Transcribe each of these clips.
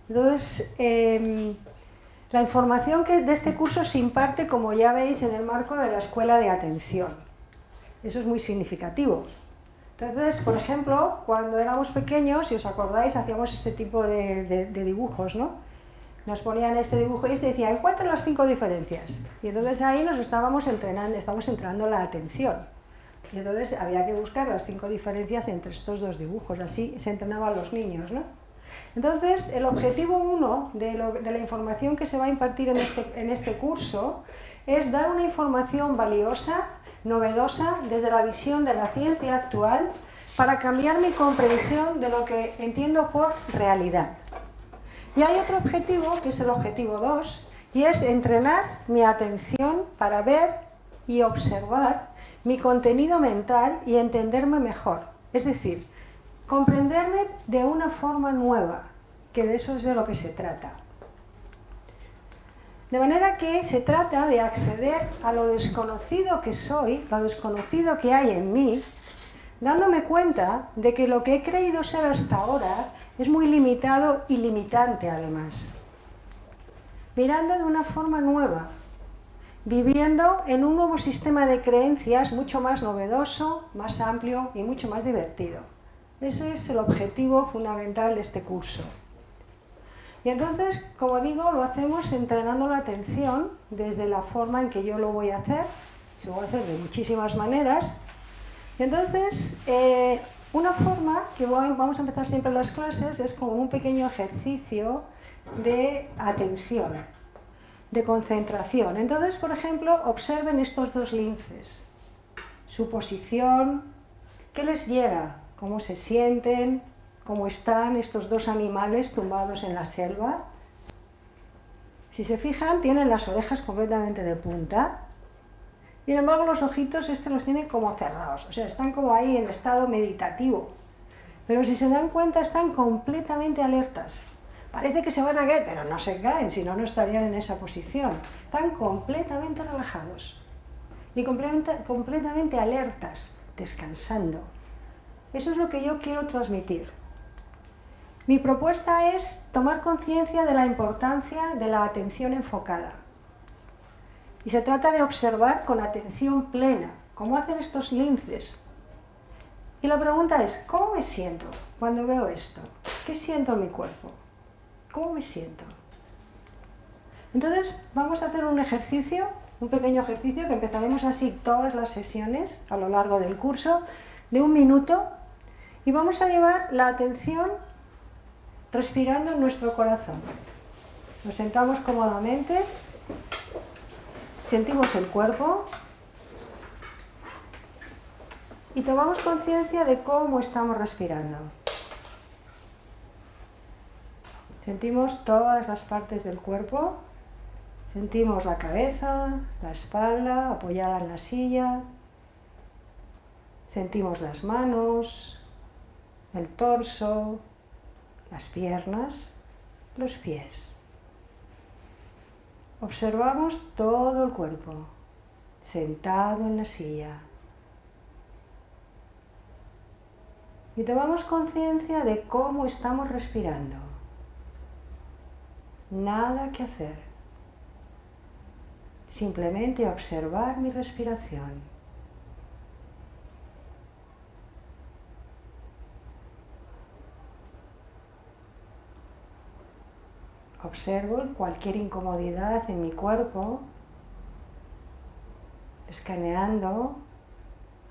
Entonces, la información de este curso se imparte, como ya veis, en el marco de la escuela de atención. Eso es muy significativo. Entonces, por ejemplo, cuando éramos pequeños, si os acordáis, hacíamos este tipo de dibujos, ¿no? Nos ponían este dibujo y se decía, encuentra las 5 diferencias. Y entonces ahí nos estábamos entrenando la atención. Y entonces había que buscar las 5 diferencias entre estos dos dibujos. Así se entrenaban los niños, ¿no? Entonces, el objetivo 1 de la información que se va a impartir en este curso es dar una información valiosa, novedosa, desde la visión de la ciencia actual, para cambiar mi comprensión de lo que entiendo por realidad. Y hay otro objetivo, que es el objetivo 2, y es entrenar mi atención para ver y observar mi contenido mental y entenderme mejor. Es decir, comprenderme de una forma nueva, que de eso es de lo que se trata. De manera que se trata de acceder a lo desconocido que soy, lo desconocido que hay en mí, dándome cuenta de que lo que he creído ser hasta ahora es muy limitado y limitante además. Mirando de una forma nueva, viviendo en un nuevo sistema de creencias mucho más novedoso, más amplio y mucho más divertido. Ese es el objetivo fundamental de este curso. Y entonces, como digo, lo hacemos entrenando la atención desde la forma en que yo lo voy a hacer. Se lo voy a hacer de muchísimas maneras. Y entonces, una forma que vamos a empezar siempre en las clases es como un pequeño ejercicio de atención, de concentración. Entonces, por ejemplo, observen estos dos linces, su posición, qué les llega, cómo se sienten, cómo están estos dos animales tumbados en la selva. Si se fijan, tienen las orejas completamente de punta. Sin embargo, los ojitos los tienen como cerrados, o sea, están como ahí en estado meditativo. Pero si se dan cuenta, están completamente alertas. Parece que se van a caer, pero no se caen, si no, no estarían en esa posición. Están completamente relajados y completamente alertas, descansando. Eso es lo que yo quiero transmitir. Mi propuesta es tomar conciencia de la importancia de la atención enfocada. Y se trata de observar con atención plena, como hacen estos linces. Y la pregunta es, ¿cómo me siento cuando veo esto? ¿Qué siento en mi cuerpo? ¿Cómo me siento? Entonces vamos a hacer un ejercicio, un pequeño ejercicio que empezaremos así todas las sesiones a lo largo del curso, de 1 minuto, y vamos a llevar la atención respirando en nuestro corazón. Nos sentamos cómodamente, sentimos el cuerpo y tomamos conciencia de cómo estamos respirando. Sentimos todas las partes del cuerpo, sentimos la cabeza, la espalda apoyada en la silla, sentimos las manos, el torso, las piernas, los pies. Observamos todo el cuerpo, sentado en la silla. Y tomamos conciencia de cómo estamos respirando. Nada que hacer. Simplemente observar mi respiración. Observo cualquier incomodidad en mi cuerpo, escaneando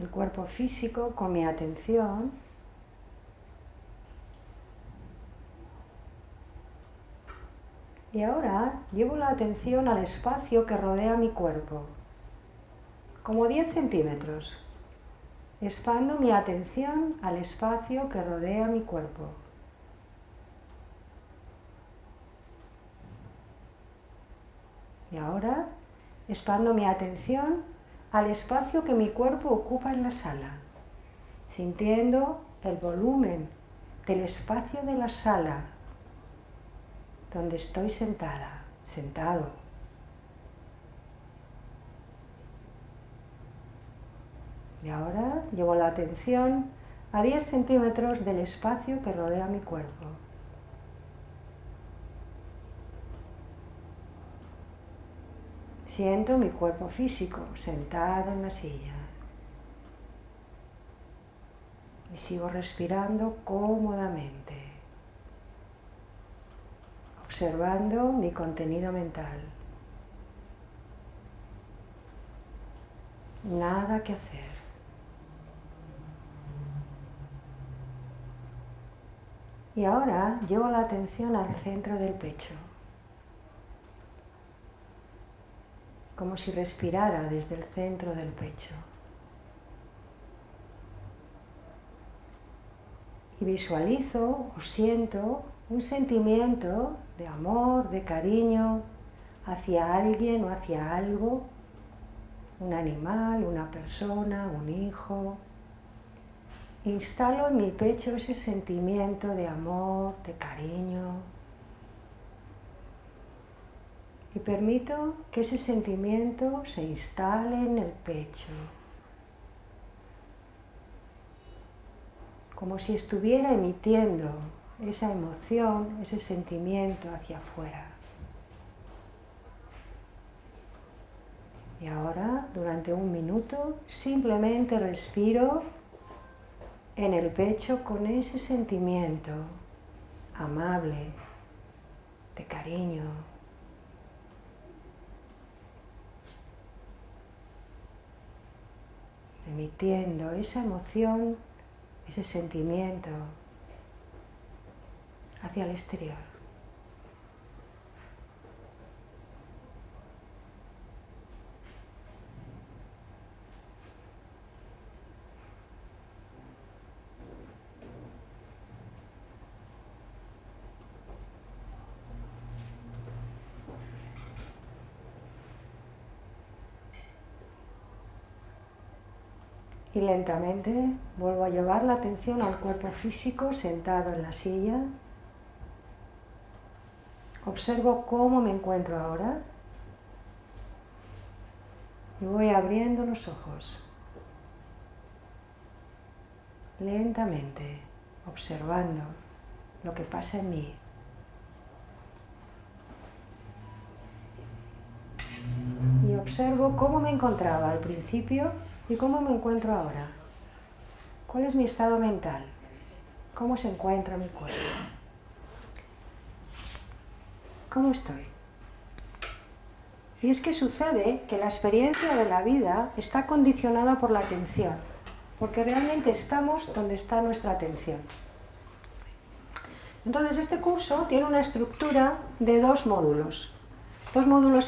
el cuerpo físico con mi atención. Y ahora llevo la atención al espacio que rodea mi cuerpo, como 10 centímetros. Expando mi atención al espacio que rodea mi cuerpo. Y ahora expando mi atención al espacio que mi cuerpo ocupa en la sala, sintiendo el volumen del espacio de la sala donde estoy sentada, sentado. Y ahora llevo la atención a 10 centímetros del espacio que rodea mi cuerpo. Siento mi cuerpo físico sentado en la silla. Y sigo respirando cómodamente, observando mi contenido mental. Nada que hacer. Y ahora llevo la atención al centro del pecho, como si respirara desde el centro del pecho. Y visualizo o siento un sentimiento de amor, de cariño hacia alguien o hacia algo, un animal, una persona, un hijo. Instalo en mi pecho ese sentimiento de amor, de cariño, y permito que ese sentimiento se instale en el pecho, como si estuviera emitiendo esa emoción, ese sentimiento hacia afuera. Y ahora, durante un minuto, simplemente respiro en el pecho con ese sentimiento amable, de cariño. Emitiendo esa emoción, ese sentimiento hacia el exterior. Y lentamente vuelvo a llevar la atención al cuerpo físico sentado en la silla. Observo cómo me encuentro ahora y voy abriendo los ojos. Lentamente, observando lo que pasa en mí. Y observo cómo me encontraba al principio y cómo me encuentro ahora. ¿Cuál es mi estado mental? ¿Cómo se encuentra mi cuerpo? ¿Cómo estoy? Y es que sucede que la experiencia de la vida está condicionada por la atención, porque realmente estamos donde está nuestra atención. Entonces este curso tiene una estructura de dos módulos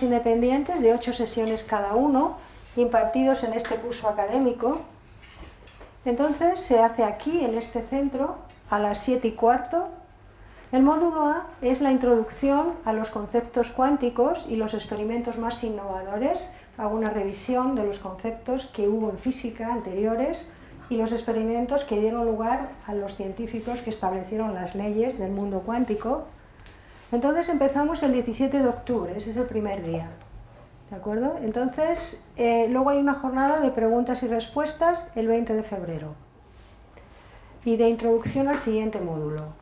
independientes de 8 sesiones cada uno, impartidos en este curso académico. Entonces se hace aquí, en este centro, a las 7:15. El módulo A es la introducción a los conceptos cuánticos y los experimentos más innovadores. Hago una revisión de los conceptos que hubo en física anteriores y los experimentos que dieron lugar a los científicos que establecieron las leyes del mundo cuántico. Entonces empezamos el 17 de octubre, ese es el primer día. ¿De acuerdo? Entonces, luego hay una jornada de preguntas y respuestas el 20 de febrero. Y de introducción al siguiente módulo.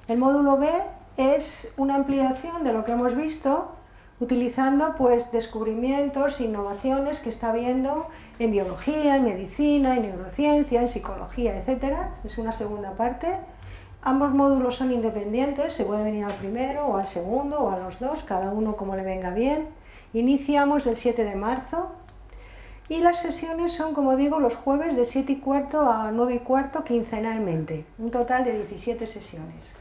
El módulo B es una ampliación de lo que hemos visto, utilizando pues descubrimientos, innovaciones que está habiendo en biología, en medicina, en neurociencia, en psicología, etc. Es una segunda parte. Ambos módulos son independientes, se puede venir al primero o al segundo o a los dos, cada uno como le venga bien. Iniciamos el 7 de marzo y las sesiones son, como digo, los jueves de 7:15 a 9:15 quincenalmente, un total de 17 sesiones.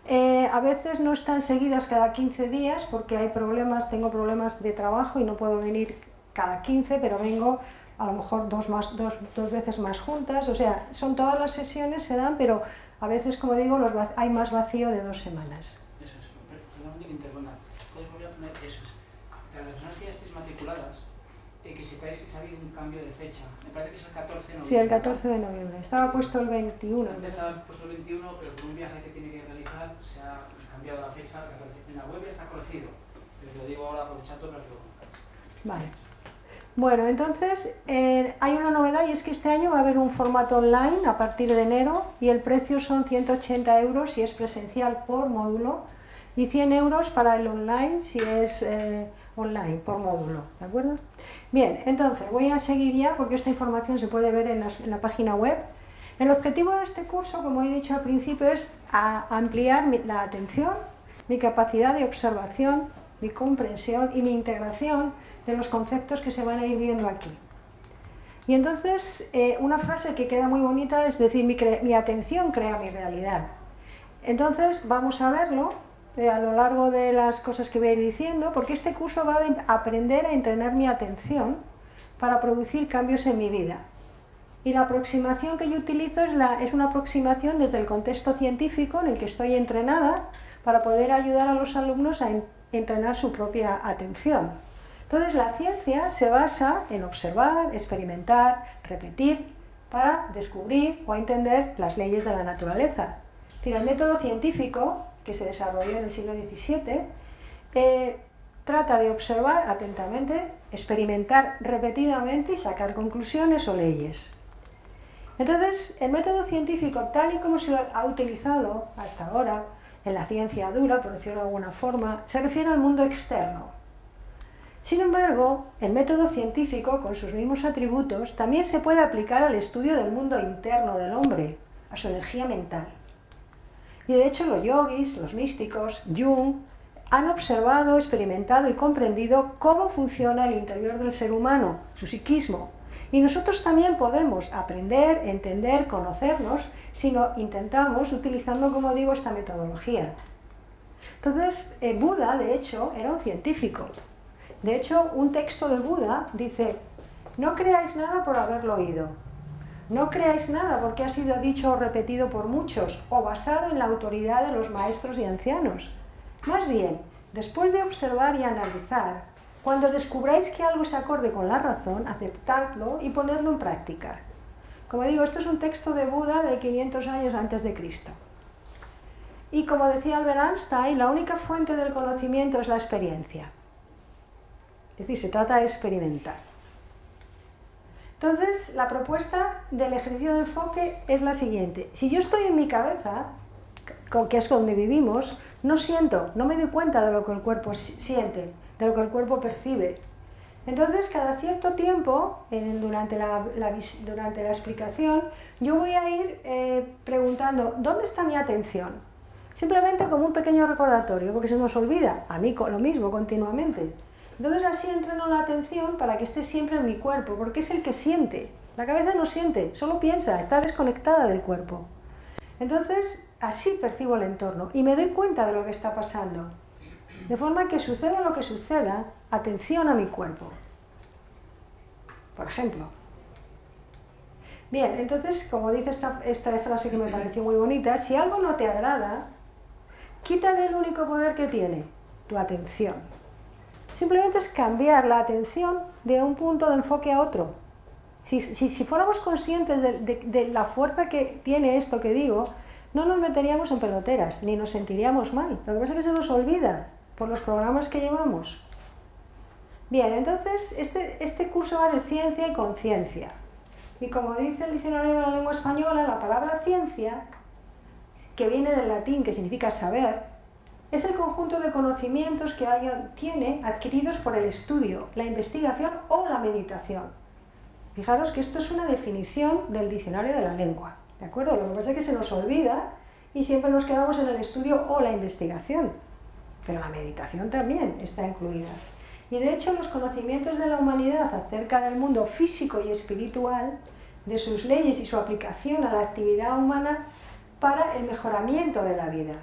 A veces no están seguidas cada 15 días porque hay problemas, tengo problemas de trabajo y no puedo venir cada 15, pero vengo a lo mejor dos veces más juntas, o sea, son todas las sesiones, se dan, pero a veces, como digo, hay más vacío de 2 semanas. Eso es, perdón que interponga. ¿Puedes volver a poner eso? Para las personas que ya estéis matriculadas, que sepáis que se ha habido un cambio de fecha. Me parece que es el 14 de noviembre. Sí, el 14 de noviembre. Estaba puesto el 21. Antes estaba puesto el 21, pero por un viaje que tiene que realizar se ha cambiado la fecha al 14. En la web ya está corregido, pero lo digo ahora aprovechando para que lo conozcáis. Vale. Bueno, entonces hay una novedad y es que este año va a haber un formato online a partir de enero y el precio son 180 € y es presencial por módulo. y 100 euros para el online si es online, por módulo, ¿de acuerdo? Bien, entonces voy a seguir ya porque esta información se puede ver en la página web. El objetivo de este curso, como he dicho al principio, es ampliar la atención, mi capacidad de observación, mi comprensión y mi integración de los conceptos que se van a ir viendo aquí. Y entonces, una frase que queda muy bonita es decir, mi atención crea mi realidad. Entonces, vamos a verlo a lo largo de las cosas que voy a ir diciendo, porque este curso va a aprender a entrenar mi atención para producir cambios en mi vida. Y la aproximación que yo utilizo es una aproximación desde el contexto científico en el que estoy entrenada para poder ayudar a los alumnos a entrenar su propia atención. Entonces, la ciencia se basa en observar, experimentar, repetir para descubrir o entender las leyes de la naturaleza. Es decir, el método científico, que se desarrolló en el siglo XVII, trata de observar atentamente, experimentar repetidamente y sacar conclusiones o leyes. Entonces, el método científico, tal y como se ha utilizado hasta ahora en la ciencia dura, por decirlo de alguna forma, se refiere al mundo externo. Sin embargo, el método científico, con sus mismos atributos, también se puede aplicar al estudio del mundo interno del hombre, a su energía mental. Y de hecho los yogis, los místicos, Jung, han observado, experimentado y comprendido cómo funciona el interior del ser humano, su psiquismo. Y nosotros también podemos aprender, entender, conocernos si lo intentamos utilizando, como digo, esta metodología. Entonces, Buda, de hecho, era un científico. De hecho, un texto de Buda dice, no creáis nada por haberlo oído. No creáis nada porque ha sido dicho o repetido por muchos o basado en la autoridad de los maestros y ancianos. Más bien, después de observar y analizar, cuando descubráis que algo es acorde con la razón, aceptadlo y ponedlo en práctica. Como digo, esto es un texto de Buda de 500 años antes de Cristo. Y como decía Albert Einstein, la única fuente del conocimiento es la experiencia. Es decir, se trata de experimentar. Entonces, la propuesta del ejercicio de enfoque es la siguiente. Si yo estoy en mi cabeza, que es donde vivimos, no siento, no me doy cuenta de lo que el cuerpo siente, de lo que el cuerpo percibe. Entonces, cada cierto tiempo, durante la explicación, yo voy a ir preguntando, ¿dónde está mi atención? Simplemente como un pequeño recordatorio, porque se nos olvida, a mí lo mismo continuamente. Entonces así entreno la atención para que esté siempre en mi cuerpo, porque es el que siente. La cabeza no siente, solo piensa, está desconectada del cuerpo. Entonces así percibo el entorno y me doy cuenta de lo que está pasando. De forma que suceda lo que suceda, atención a mi cuerpo. Por ejemplo. Bien, entonces, como dice esta frase que me pareció muy bonita, si algo no te agrada, quítale el único poder que tiene, tu atención. Simplemente es cambiar la atención de un punto de enfoque a otro. Si fuéramos conscientes de la fuerza que tiene esto que digo, no nos meteríamos en peloteras, ni nos sentiríamos mal. Lo que pasa es que se nos olvida por los programas que llevamos. Bien, entonces este curso va de ciencia y conciencia. Y como dice el diccionario de la lengua española, la palabra ciencia, que viene del latín, que significa saber, es el conjunto de conocimientos que alguien tiene adquiridos por el estudio, la investigación o la meditación. Fijaros que esto es una definición del diccionario de la lengua, ¿de acuerdo? Lo que pasa es que se nos olvida y siempre nos quedamos en el estudio o la investigación, pero la meditación también está incluida. Y de hecho los conocimientos de la humanidad acerca del mundo físico y espiritual, de sus leyes y su aplicación a la actividad humana para el mejoramiento de la vida.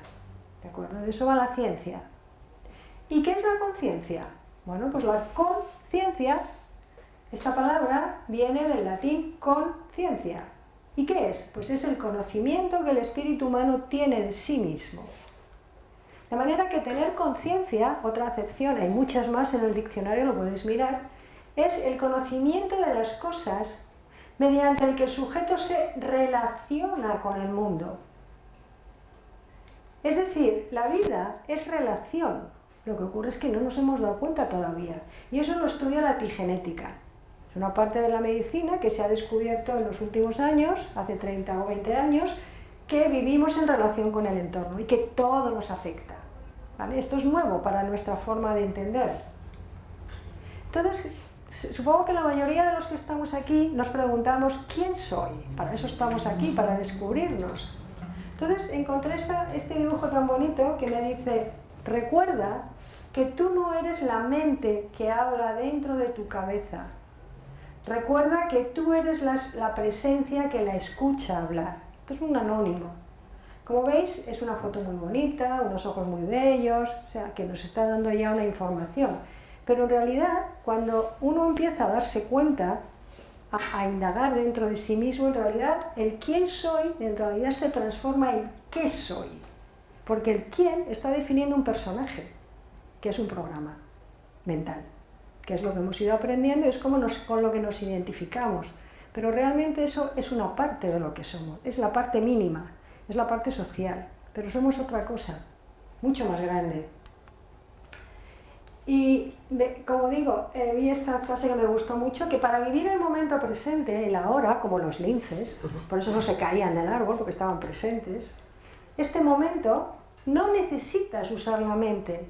¿De acuerdo? De eso va la ciencia. ¿Y qué es la conciencia? Bueno, pues la conciencia, esta palabra viene del latín conciencia. ¿Y qué es? Pues es el conocimiento que el espíritu humano tiene de sí mismo. De manera que tener conciencia, otra acepción, hay muchas más en el diccionario, lo podéis mirar, es el conocimiento de las cosas mediante el que el sujeto se relaciona con el mundo. Es decir, la vida es relación. Lo que ocurre es que no nos hemos dado cuenta todavía. Y eso lo estudia la epigenética. Es una parte de la medicina que se ha descubierto en los últimos años, hace 30 o 20 años, que vivimos en relación con el entorno y que todo nos afecta. ¿vale? Esto es nuevo para nuestra forma de entender. Entonces, supongo que la mayoría de los que estamos aquí nos preguntamos ¿quién soy? Para eso estamos aquí, para descubrirnos. Entonces encontré este dibujo tan bonito que me dice, recuerda que tú no eres la mente que habla dentro de tu cabeza. Recuerda que tú eres la presencia que la escucha hablar. Esto es un anónimo. Como veis, es una foto muy bonita, unos ojos muy bellos, o sea, que nos está dando ya una información. Pero en realidad, cuando uno empieza a darse cuenta, a indagar dentro de sí mismo, en realidad, el quién soy, en realidad se transforma en qué soy. Porque el quién está definiendo un personaje, que es un programa mental, que es lo que hemos ido aprendiendo, es con lo que nos identificamos. Pero realmente eso es una parte de lo que somos, es la parte mínima, es la parte social, pero somos otra cosa, mucho más grande. Y como digo, vi esta frase que me gustó mucho, que para vivir el momento presente, el ahora, como los linces, por eso no se caían del árbol, porque estaban presentes, este momento no necesitas usar la mente.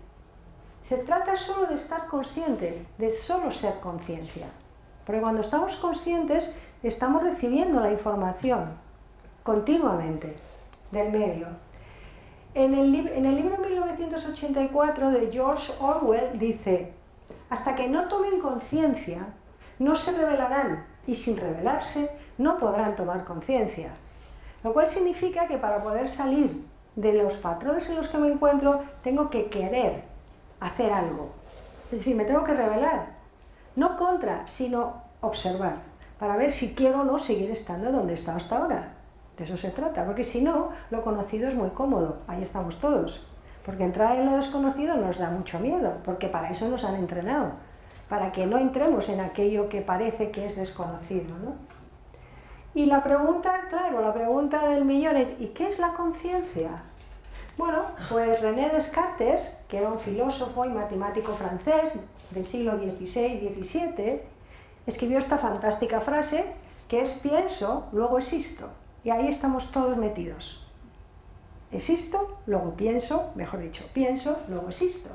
Se trata solo de estar consciente, de solo ser conciencia. Porque cuando estamos conscientes, estamos recibiendo la información continuamente del medio. En el libro 1984 de George Orwell dice, hasta que no tomen conciencia, no se revelarán y sin revelarse no podrán tomar conciencia. Lo cual significa que para poder salir de los patrones en los que me encuentro, tengo que querer hacer algo. Es decir, me tengo que revelar. No contra, sino observar, para ver si quiero o no seguir estando donde he estado hasta ahora. De eso se trata, porque si no, lo conocido es muy cómodo, ahí estamos todos. Porque entrar en lo desconocido nos da mucho miedo, porque para eso nos han entrenado, para que no entremos en aquello que parece que es desconocido, ¿no? Y la pregunta, claro, la pregunta del millón es, ¿y qué es la conciencia? Bueno, pues René Descartes, que era un filósofo y matemático francés del siglo XVI-XVII, escribió esta fantástica frase que es pienso, luego existo. Y ahí estamos todos metidos. Existo, luego pienso, mejor dicho, pienso, luego existo.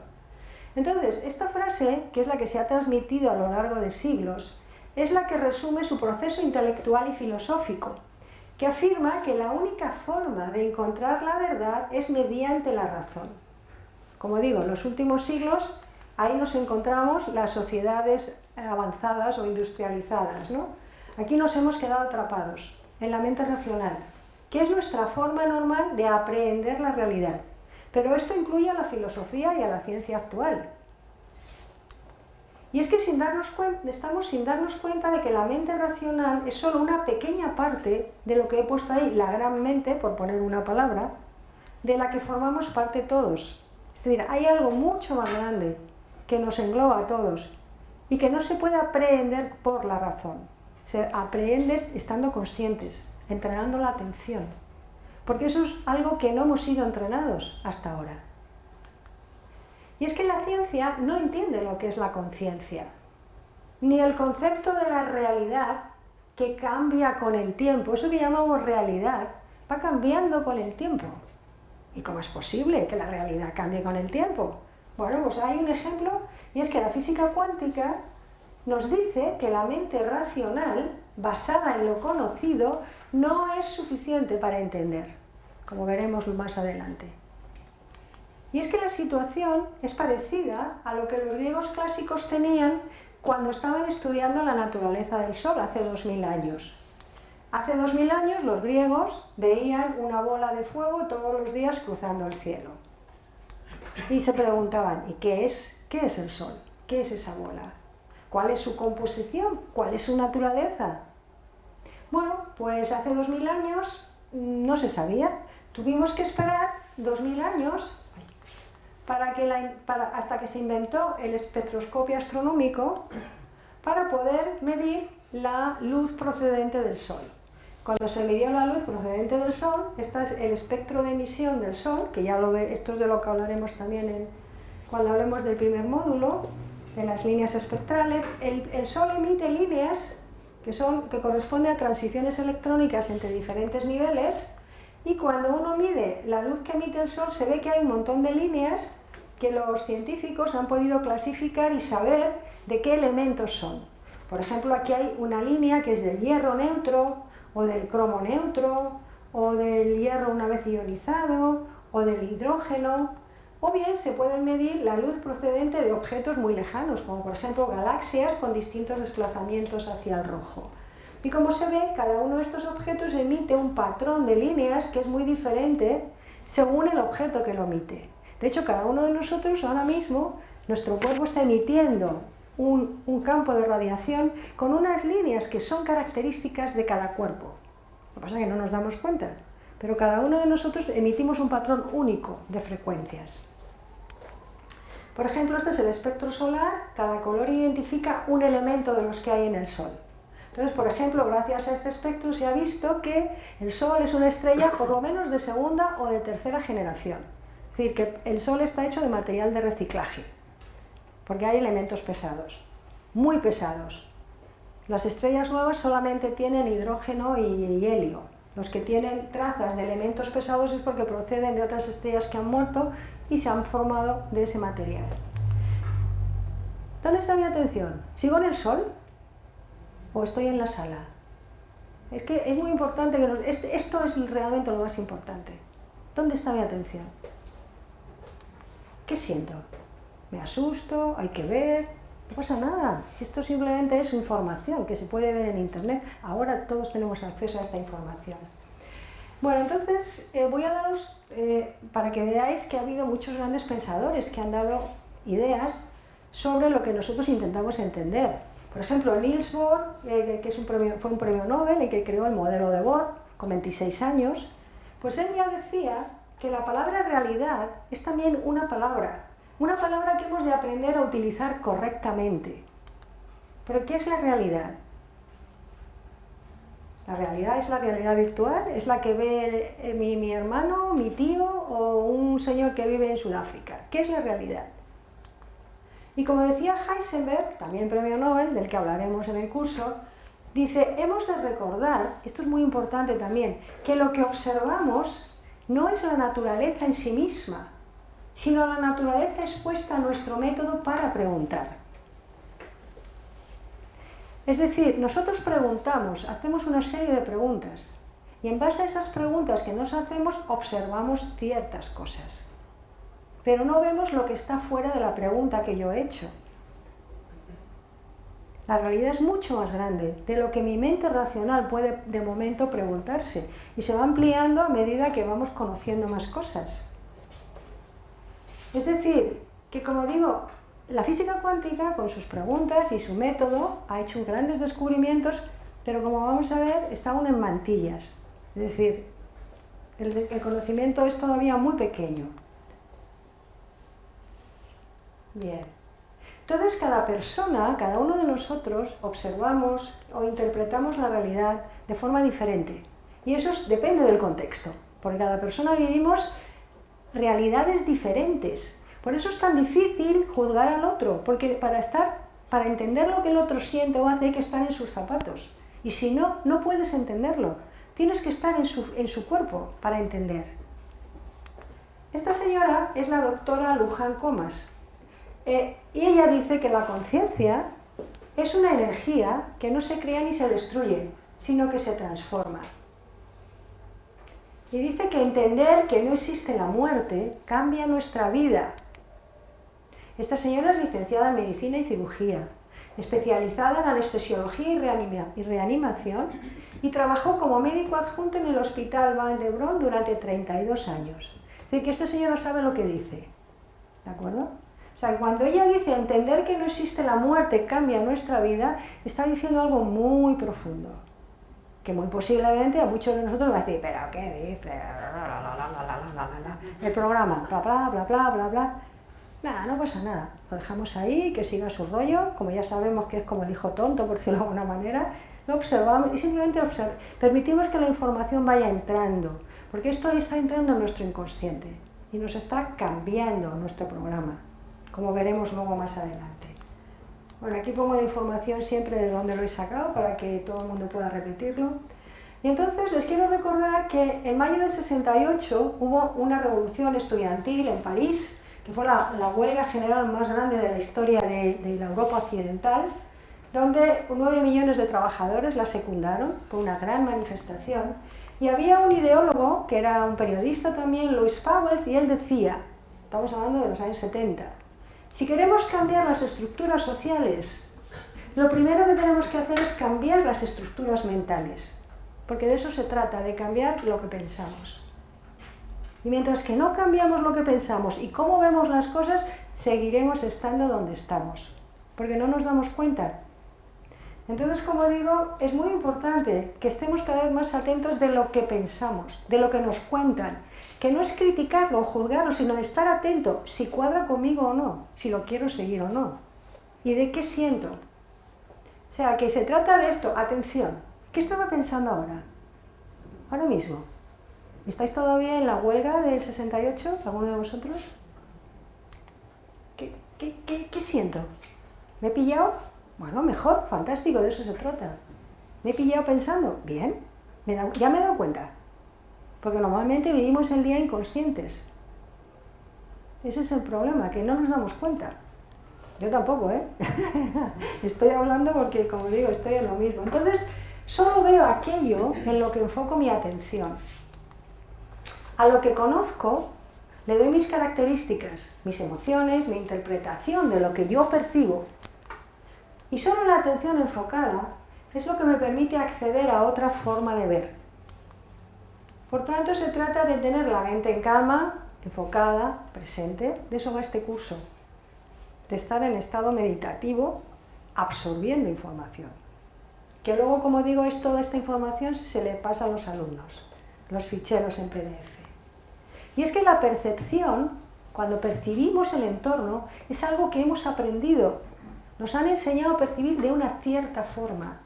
Entonces, esta frase, que es la que se ha transmitido a lo largo de siglos, es la que resume su proceso intelectual y filosófico, que afirma que la única forma de encontrar la verdad es mediante la razón. Como digo, en los últimos siglos, ahí nos encontramos las sociedades avanzadas o industrializadas, ¿no? Aquí nos hemos quedado atrapados en la mente racional, que es nuestra forma normal de aprehender la realidad. Pero esto incluye a la filosofía y a la ciencia actual. Y es que estamos sin darnos cuenta de que la mente racional es solo una pequeña parte de lo que he puesto ahí, la gran mente, por poner una palabra, de la que formamos parte todos. Es decir, hay algo mucho más grande que nos engloba a todos y que no se puede aprehender por la razón. Se aprehende estando conscientes, entrenando la atención. Porque eso es algo que no hemos sido entrenados hasta ahora. Y es que la ciencia no entiende lo que es la conciencia, ni el concepto de la realidad que cambia con el tiempo. Eso que llamamos realidad va cambiando con el tiempo. ¿Y cómo es posible que la realidad cambie con el tiempo? Bueno, pues hay un ejemplo, y es que la física cuántica nos dice que la mente racional, basada en lo conocido, no es suficiente para entender, como veremos más adelante. Y es que la situación es parecida a lo que los griegos clásicos tenían cuando estaban estudiando la naturaleza del Sol hace 2000 años. Hace 2000 años los griegos veían una bola de fuego todos los días cruzando el cielo. Y se preguntaban, ¿y qué es el Sol? ¿Qué es esa bola? ¿Cuál es su composición? ¿Cuál es su naturaleza? Bueno, pues hace 2000 años no se sabía. Tuvimos que esperar 2000 años hasta que se inventó el espectroscopio astronómico para poder medir la luz procedente del Sol. Cuando se midió la luz procedente del Sol, este es el espectro de emisión del Sol, que ya lo ve, esto es de lo que hablaremos también cuando hablemos del primer módulo, de las líneas espectrales. El Sol emite líneas que corresponden a transiciones electrónicas entre diferentes niveles, y cuando uno mide la luz que emite el Sol se ve que hay un montón de líneas que los científicos han podido clasificar y saber de qué elementos son. Por ejemplo, aquí hay una línea que es del hierro neutro, o del cromo neutro, o del hierro una vez ionizado, o del hidrógeno, o bien se puede medir la luz procedente de objetos muy lejanos, como por ejemplo galaxias con distintos desplazamientos hacia el rojo. Y como se ve, cada uno de estos objetos emite un patrón de líneas que es muy diferente según el objeto que lo emite. De hecho, cada uno de nosotros ahora mismo, nuestro cuerpo está emitiendo un campo de radiación con unas líneas que son características de cada cuerpo. Lo que pasa es que no nos damos cuenta, pero cada uno de nosotros emitimos un patrón único de frecuencias. Por ejemplo, este es el espectro solar, cada color identifica un elemento de los que hay en el Sol. Entonces, por ejemplo, gracias a este espectro se ha visto que el Sol es una estrella por lo menos de segunda o de tercera generación. Es decir, que el Sol está hecho de material de reciclaje, porque hay elementos pesados, muy pesados. Las estrellas nuevas solamente tienen hidrógeno y helio. Los que tienen trazas de elementos pesados es porque proceden de otras estrellas que han muerto y se han formado de ese material. ¿Dónde está mi atención? ¿Sigo en el Sol o estoy en la sala? Es que es muy importante que esto es realmente lo más importante. ¿Dónde está mi atención? ¿Qué siento? ¿Me asusto? ¿Hay que ver? No pasa nada. Si esto simplemente es información que se puede ver en internet. Ahora todos tenemos acceso a esta información. Bueno, entonces voy a daros, para que veáis que ha habido muchos grandes pensadores que han dado ideas sobre lo que nosotros intentamos entender. Por ejemplo, Niels Bohr, que fue un premio Nobel, el que creó el modelo de Bohr, con 26 años, pues él ya decía que la palabra realidad es también una palabra que hemos de aprender a utilizar correctamente. ¿Pero qué es la realidad? La realidad es la realidad virtual, es la que ve mi hermano, mi tío o un señor que vive en Sudáfrica. ¿Qué es la realidad? Y como decía Heisenberg, también premio Nobel, del que hablaremos en el curso, dice, hemos de recordar, esto es muy importante también, que lo que observamos no es la naturaleza en sí misma, sino la naturaleza expuesta a nuestro método para preguntar. Es decir, nosotros preguntamos, hacemos una serie de preguntas, y en base a esas preguntas que nos hacemos, observamos ciertas cosas. Pero no vemos lo que está fuera de la pregunta que yo he hecho. La realidad es mucho más grande de lo que mi mente racional puede de momento preguntarse, y se va ampliando a medida que vamos conociendo más cosas. Es decir, que como digo, la física cuántica, con sus preguntas y su método, ha hecho grandes descubrimientos, pero como vamos a ver, está aún en mantillas. Es decir, el conocimiento es todavía muy pequeño. Bien. Entonces, cada persona, cada uno de nosotros, observamos o interpretamos la realidad de forma diferente. Y eso depende del contexto, porque cada persona vivimos realidades diferentes. Por eso es tan difícil juzgar al otro, porque para entender lo que el otro siente o hace hay que estar en sus zapatos. Y si no, no puedes entenderlo. Tienes que estar en su cuerpo para entender. Esta señora es la doctora Luján Comas. Y ella dice que la conciencia es una energía que no se crea ni se destruye, sino que se transforma. Y dice que entender que no existe la muerte cambia nuestra vida. Esta señora es licenciada en Medicina y Cirugía, especializada en anestesiología y reanimación, y trabajó como médico adjunto en el Hospital Vall d'Hebron durante 32 años. Es decir, que esta señora sabe lo que dice, ¿de acuerdo? O sea, cuando ella dice entender que no existe la muerte cambia nuestra vida, está diciendo algo muy profundo, que muy posiblemente a muchos de nosotros nos va a decir, pero ¿qué dice? El programa, bla, bla, bla, bla, bla, bla. Nada, no pasa nada, lo dejamos ahí, que siga su rollo, como ya sabemos que es como el hijo tonto, por decirlo de alguna manera, lo observamos y simplemente permitimos que la información vaya entrando, porque esto está entrando en nuestro inconsciente y nos está cambiando nuestro programa, como veremos luego más adelante. Bueno, aquí pongo la información siempre de dónde lo he sacado para que todo el mundo pueda repetirlo. Y entonces les quiero recordar que en mayo del 68 hubo una revolución estudiantil en París que fue la huelga general más grande de la historia de la Europa occidental, donde 9 millones de trabajadores la secundaron, fue una gran manifestación, y había un ideólogo, que era un periodista también, Louis Pauwels, y él decía, estamos hablando de los años 70, si queremos cambiar las estructuras sociales, lo primero que tenemos que hacer es cambiar las estructuras mentales, porque de eso se trata, de cambiar lo que pensamos. Y mientras que no cambiamos lo que pensamos y cómo vemos las cosas, seguiremos estando donde estamos, porque no nos damos cuenta. Entonces, como digo, es muy importante que estemos cada vez más atentos de lo que pensamos, de lo que nos cuentan, que no es criticarlo o juzgarlo, sino de estar atento si cuadra conmigo o no, si lo quiero seguir o no, y de qué siento. O sea, que se trata de esto, atención, ¿qué estaba pensando ahora? Ahora mismo. ¿Estáis todavía en la huelga del 68, alguno de vosotros? ¿Qué siento? ¿Me he pillado? Bueno, mejor, fantástico, de eso se trata. ¿Me he pillado pensando? Bien, ya me he dado cuenta. Porque normalmente vivimos el día inconscientes. Ese es el problema, que no nos damos cuenta. Yo tampoco, ¿eh? Estoy hablando porque, como digo, estoy en lo mismo. Entonces, solo veo aquello en lo que enfoco mi atención. A lo que conozco, le doy mis características, mis emociones, mi interpretación de lo que yo percibo. Y solo la atención enfocada es lo que me permite acceder a otra forma de ver. Por tanto, se trata de tener la mente en calma, enfocada, presente. De eso va este curso. De estar en estado meditativo, absorbiendo información. Que luego, como digo, toda esta información se le pasa a los alumnos, los ficheros en PDF. Y es que la percepción, cuando percibimos el entorno, es algo que hemos aprendido. Nos han enseñado a percibir de una cierta forma.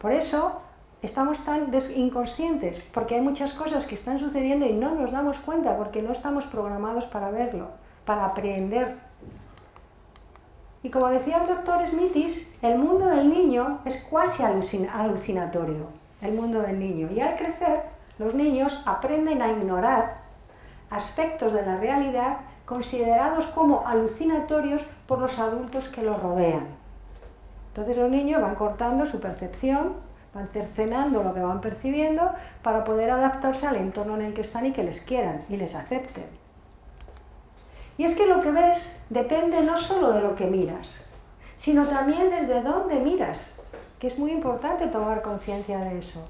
Por eso estamos tan inconscientes, porque hay muchas cosas que están sucediendo y no nos damos cuenta, porque no estamos programados para verlo, para aprender. Y como decía el doctor Smitis, el mundo del niño es cuasi alucinatorio, el mundo del niño. Y al crecer, los niños aprenden a ignorar aspectos de la realidad considerados como alucinatorios por los adultos que los rodean. Entonces los niños van cortando su percepción, van cercenando lo que van percibiendo para poder adaptarse al entorno en el que están y que les quieran y les acepten. Y es que lo que ves depende no solo de lo que miras, sino también desde dónde miras, que es muy importante tomar conciencia de eso.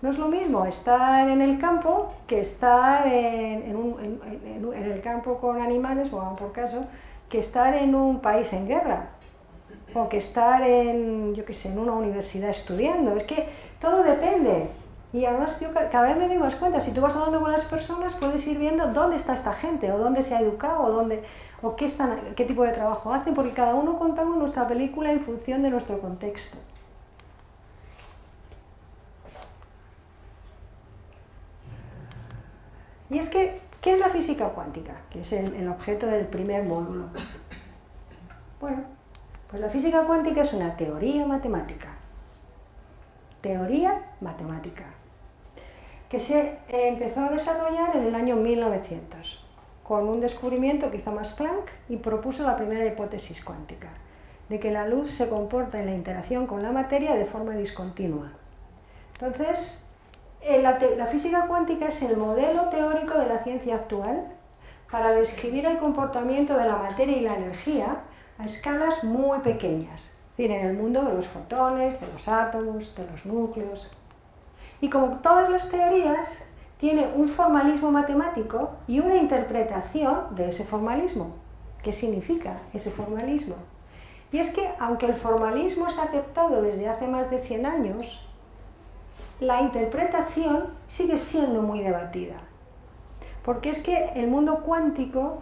No es lo mismo estar en el campo que estar en el campo con animales, bueno, por caso, que estar en un país en guerra, o que estar en, yo qué sé, en una universidad estudiando. Es que todo depende. Y además yo cada vez me doy más cuenta, si tú vas hablando con las personas puedes ir viendo dónde está esta gente, o dónde se ha educado, o qué tipo de trabajo hacen, porque cada uno contamos nuestra película en función de nuestro contexto. Y es que, ¿qué es la física cuántica? Que es el objeto del primer módulo. Bueno, pues la física cuántica es una teoría matemática. Teoría matemática. Que se empezó a desarrollar en el año 1900, con un descubrimiento que hizo Max Planck y propuso la primera hipótesis cuántica, de que la luz se comporta en la interacción con la materia de forma discontinua. Entonces, la física cuántica es el modelo teórico de la ciencia actual para describir el comportamiento de la materia y la energía a escalas muy pequeñas, es decir, en el mundo de los fotones, de los átomos, de los núcleos. Y como todas las teorías, tiene un formalismo matemático y una interpretación de ese formalismo. ¿Qué significa ese formalismo? Y es que, aunque el formalismo es aceptado desde hace más de 100 años, la interpretación sigue siendo muy debatida. Porque es que el mundo cuántico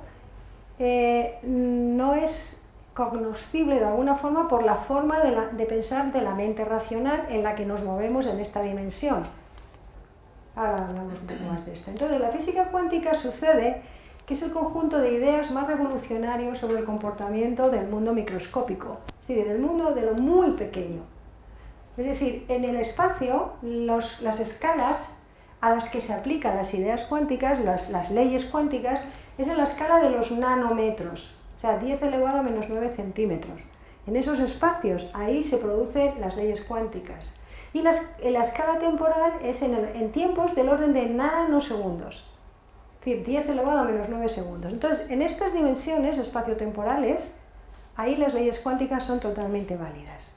no es cognoscible de alguna forma por la forma de pensar de la mente racional en la que nos movemos en esta dimensión. Ahora hablamos un poco más de esto. Entonces, la física cuántica sucede que es el conjunto de ideas más revolucionarios sobre el comportamiento del mundo microscópico, es decir, del mundo de lo muy pequeño. Es decir, en el espacio, las escalas a las que se aplican las ideas cuánticas, las leyes cuánticas, es en la escala de los nanómetros, o sea, 10 elevado a menos 9 centímetros. En esos espacios, ahí se producen las leyes cuánticas. Y en la escala temporal es en tiempos del orden de nanosegundos, es decir, 10 elevado a menos 9 segundos. Entonces, en estas dimensiones espaciotemporales, ahí las leyes cuánticas son totalmente válidas.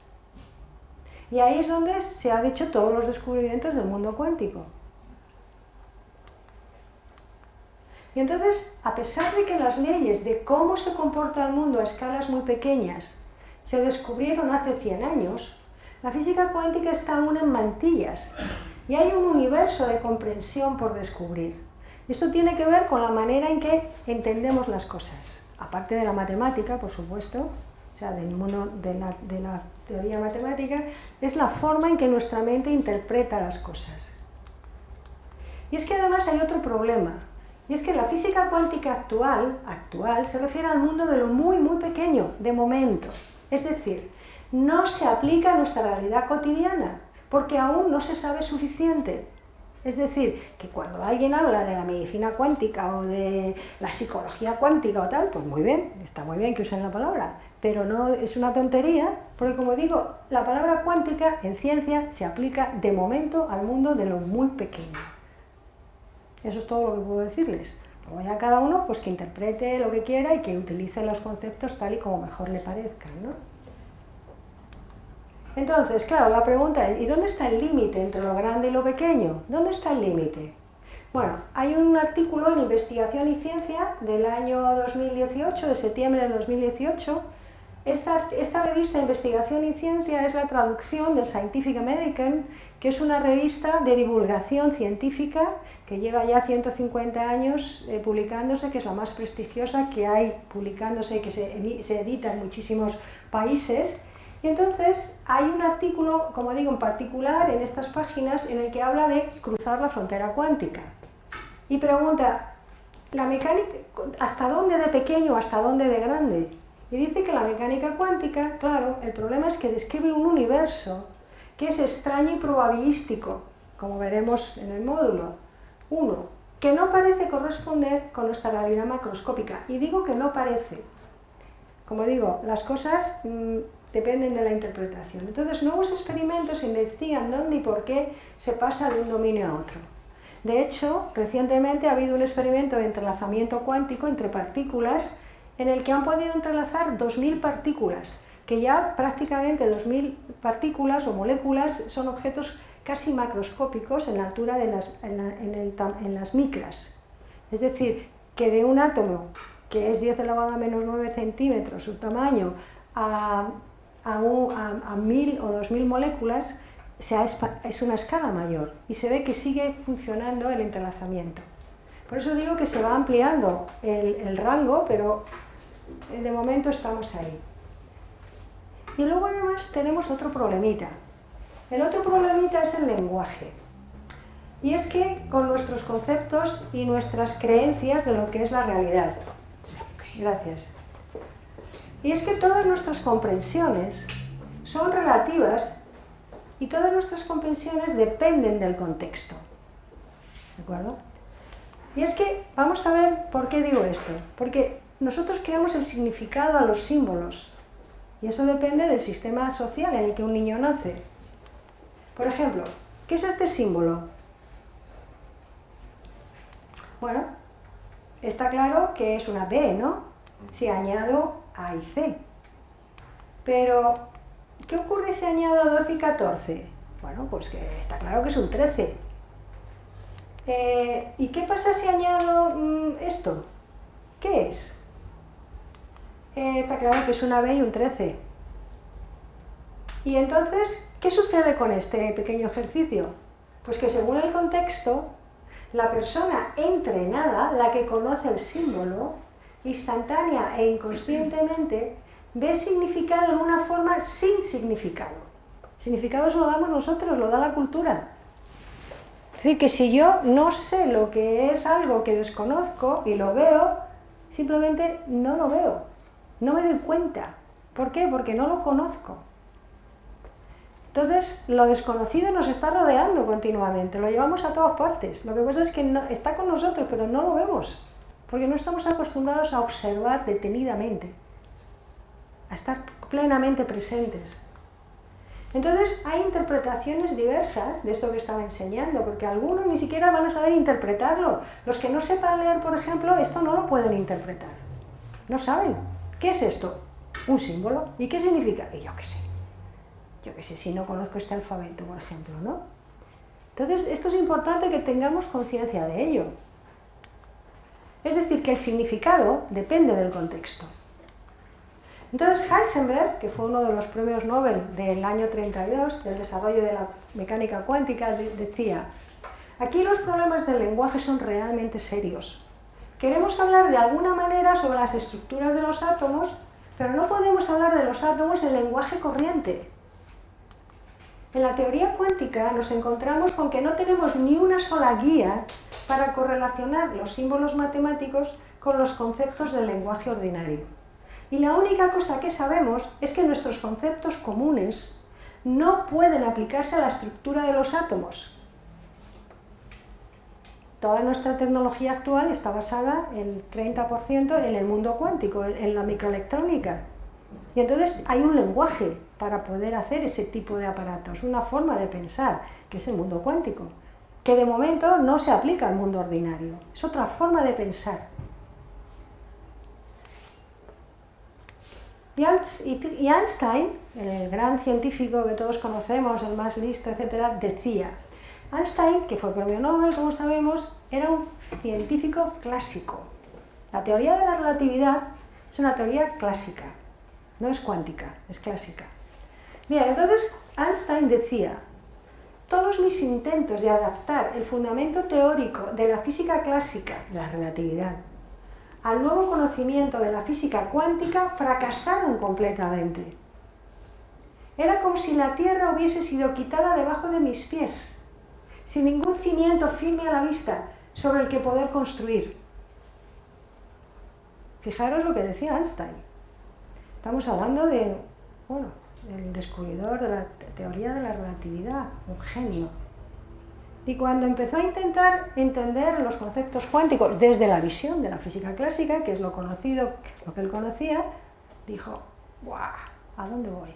Y ahí es donde se han hecho todos los descubrimientos del mundo cuántico. Y entonces, a pesar de que las leyes de cómo se comporta el mundo a escalas muy pequeñas se descubrieron hace 100 años, la física cuántica está aún en mantillas y hay un universo de comprensión por descubrir. Esto tiene que ver con la manera en que entendemos las cosas, aparte de la matemática, por supuesto, o sea, del mundo de la teoría matemática, es la forma en que nuestra mente interpreta las cosas. Y es que además hay otro problema, y es que la física cuántica actual se refiere al mundo de lo muy, muy pequeño, de momento. Es decir, no se aplica a nuestra realidad cotidiana, porque aún no se sabe suficiente. Es decir, que cuando alguien habla de la medicina cuántica o de la psicología cuántica o tal, pues muy bien, está muy bien que usen la palabra, pero no es una tontería, porque como digo, la palabra cuántica en ciencia se aplica de momento al mundo de lo muy pequeño. Eso es todo lo que puedo decirles. Luego ya cada uno pues que interprete lo que quiera y que utilice los conceptos tal y como mejor le parezcan, ¿no? Entonces, claro, la pregunta es, ¿y dónde está el límite entre lo grande y lo pequeño? ¿Dónde está el límite? Bueno, hay un artículo en Investigación y Ciencia del año 2018, de septiembre de 2018. Esta revista de Investigación y Ciencia es la traducción del Scientific American, que es una revista de divulgación científica que lleva ya 150 años publicándose, que es la más prestigiosa que hay publicándose y que se edita en muchísimos países. Y entonces hay un artículo, como digo, en particular en estas páginas, en el que habla de cruzar la frontera cuántica. Y pregunta, ¿la mecánica hasta dónde de pequeño, hasta dónde de grande? Y dice que la mecánica cuántica, claro, el problema es que describe un universo que es extraño y probabilístico, como veremos en el módulo 1, que no parece corresponder con nuestra realidad macroscópica. Y digo que no parece. Como digo, las cosas dependen de la interpretación. Entonces, nuevos experimentos investigan dónde y por qué se pasa de un dominio a otro. De hecho, recientemente ha habido un experimento de entrelazamiento cuántico entre partículas en el que han podido entrelazar 2000 partículas, que ya prácticamente 2000 partículas o moléculas son objetos casi macroscópicos en la altura de en las micras. Es decir, que de un átomo, que es 10 elevado a menos 9 centímetros su tamaño, a 1000 o 2000 moléculas, es una escala mayor y se ve que sigue funcionando el entrelazamiento. Por eso digo que se va ampliando el rango, pero de momento estamos ahí. Y luego además tenemos otro problemita. El otro problemita es el lenguaje. Y es que con nuestros conceptos y nuestras creencias de lo que es la realidad. Gracias. Y es que todas nuestras comprensiones son relativas y todas nuestras comprensiones dependen del contexto. ¿De acuerdo? Y es que vamos a ver por qué digo esto. Porque nosotros creamos el significado a los símbolos y eso depende del sistema social en el que un niño nace. Por ejemplo, ¿qué es este símbolo? Bueno, está claro que es una B, ¿no? Si añado A y C. Pero, ¿qué ocurre si añado 12 y 14? Bueno, pues que está claro que es un 13. ¿Y qué pasa si añado esto? ¿Qué es? Está claro que es una B y un 13. Y entonces, ¿qué sucede con este pequeño ejercicio? Pues que según el contexto, la persona entrenada, la que conoce el símbolo, instantánea e inconscientemente, ve significado en una forma sin significado. Significado se lo damos nosotros, lo da la cultura. Es decir, que si yo no sé lo que es algo que desconozco y lo veo, simplemente no lo veo, no me doy cuenta. ¿Por qué? Porque no lo conozco. Entonces, lo desconocido nos está rodeando continuamente, lo llevamos a todas partes. Lo que pasa es que está con nosotros, pero no lo vemos, porque no estamos acostumbrados a observar detenidamente, a estar plenamente presentes. Entonces hay interpretaciones diversas de esto que estaba enseñando, porque algunos ni siquiera van a saber interpretarlo. Los que no sepan leer, por ejemplo, esto no lo pueden interpretar. No saben. ¿Qué es esto? Un símbolo. ¿Y qué significa? Y yo qué sé. Yo qué sé, si no conozco este alfabeto, por ejemplo, ¿no? Entonces, esto es importante que tengamos conciencia de ello. Es decir, que el significado depende del contexto. Entonces Heisenberg, que fue uno de los premios Nobel del año 32, del desarrollo de la mecánica cuántica, decía: aquí los problemas del lenguaje son realmente serios. Queremos hablar de alguna manera sobre las estructuras de los átomos, pero no podemos hablar de los átomos en lenguaje corriente. En la teoría cuántica nos encontramos con que no tenemos ni una sola guía para correlacionar los símbolos matemáticos con los conceptos del lenguaje ordinario. Y la única cosa que sabemos es que nuestros conceptos comunes no pueden aplicarse a la estructura de los átomos. Toda nuestra tecnología actual está basada en 30% en el mundo cuántico, en la microelectrónica. Y entonces hay un lenguaje para poder hacer ese tipo de aparatos, una forma de pensar, que es el mundo cuántico, que de momento no se aplica al mundo ordinario. Es otra forma de pensar. Y Einstein, el gran científico que todos conocemos, el más listo, etc., decía, Einstein, que fue premio Nobel, como sabemos, era un científico clásico. La teoría de la relatividad es una teoría clásica, no es cuántica, es clásica. Bien, entonces Einstein decía, todos mis intentos de adaptar el fundamento teórico de la física clásica, la relatividad, al nuevo conocimiento de la física cuántica fracasaron completamente. Era como si la Tierra hubiese sido quitada debajo de mis pies, sin ningún cimiento firme a la vista sobre el que poder construir. Fijaros lo que decía Einstein. Estamos hablando de, bueno, del descubridor de la teoría de la relatividad, un genio. Y cuando empezó a intentar entender los conceptos cuánticos desde la visión de la física clásica, que es lo conocido, lo que él conocía, dijo, ¡guau! ¿A dónde voy?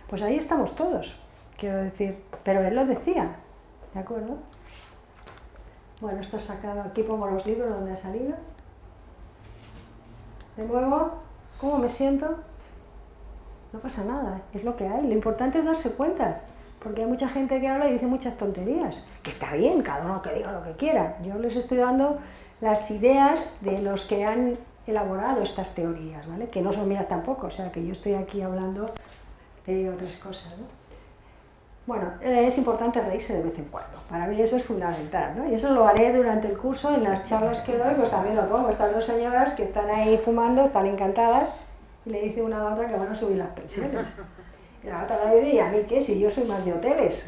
Pues ahí estamos todos, quiero decir, pero él lo decía, ¿de acuerdo? Bueno, esto sacado, aquí pongo los libros donde ha salido. De nuevo, ¿cómo me siento? No pasa nada, es lo que hay, lo importante es darse cuenta. Porque hay mucha gente que habla y dice muchas tonterías, que está bien, cada uno que diga lo que quiera. Yo les estoy dando las ideas de los que han elaborado estas teorías, ¿vale? Que no son mías tampoco, o sea que yo estoy aquí hablando de otras cosas, ¿no? Bueno, es importante reírse de vez en cuando, para mí eso es fundamental, ¿no? Y eso lo haré durante el curso, en las charlas que doy, pues también lo pongo. Estas dos señoras que están ahí fumando, están encantadas, y le dice una a otra que van a subir las pensiones. Y la otra le dice, ¿y a mí qué? Si yo soy más de hoteles.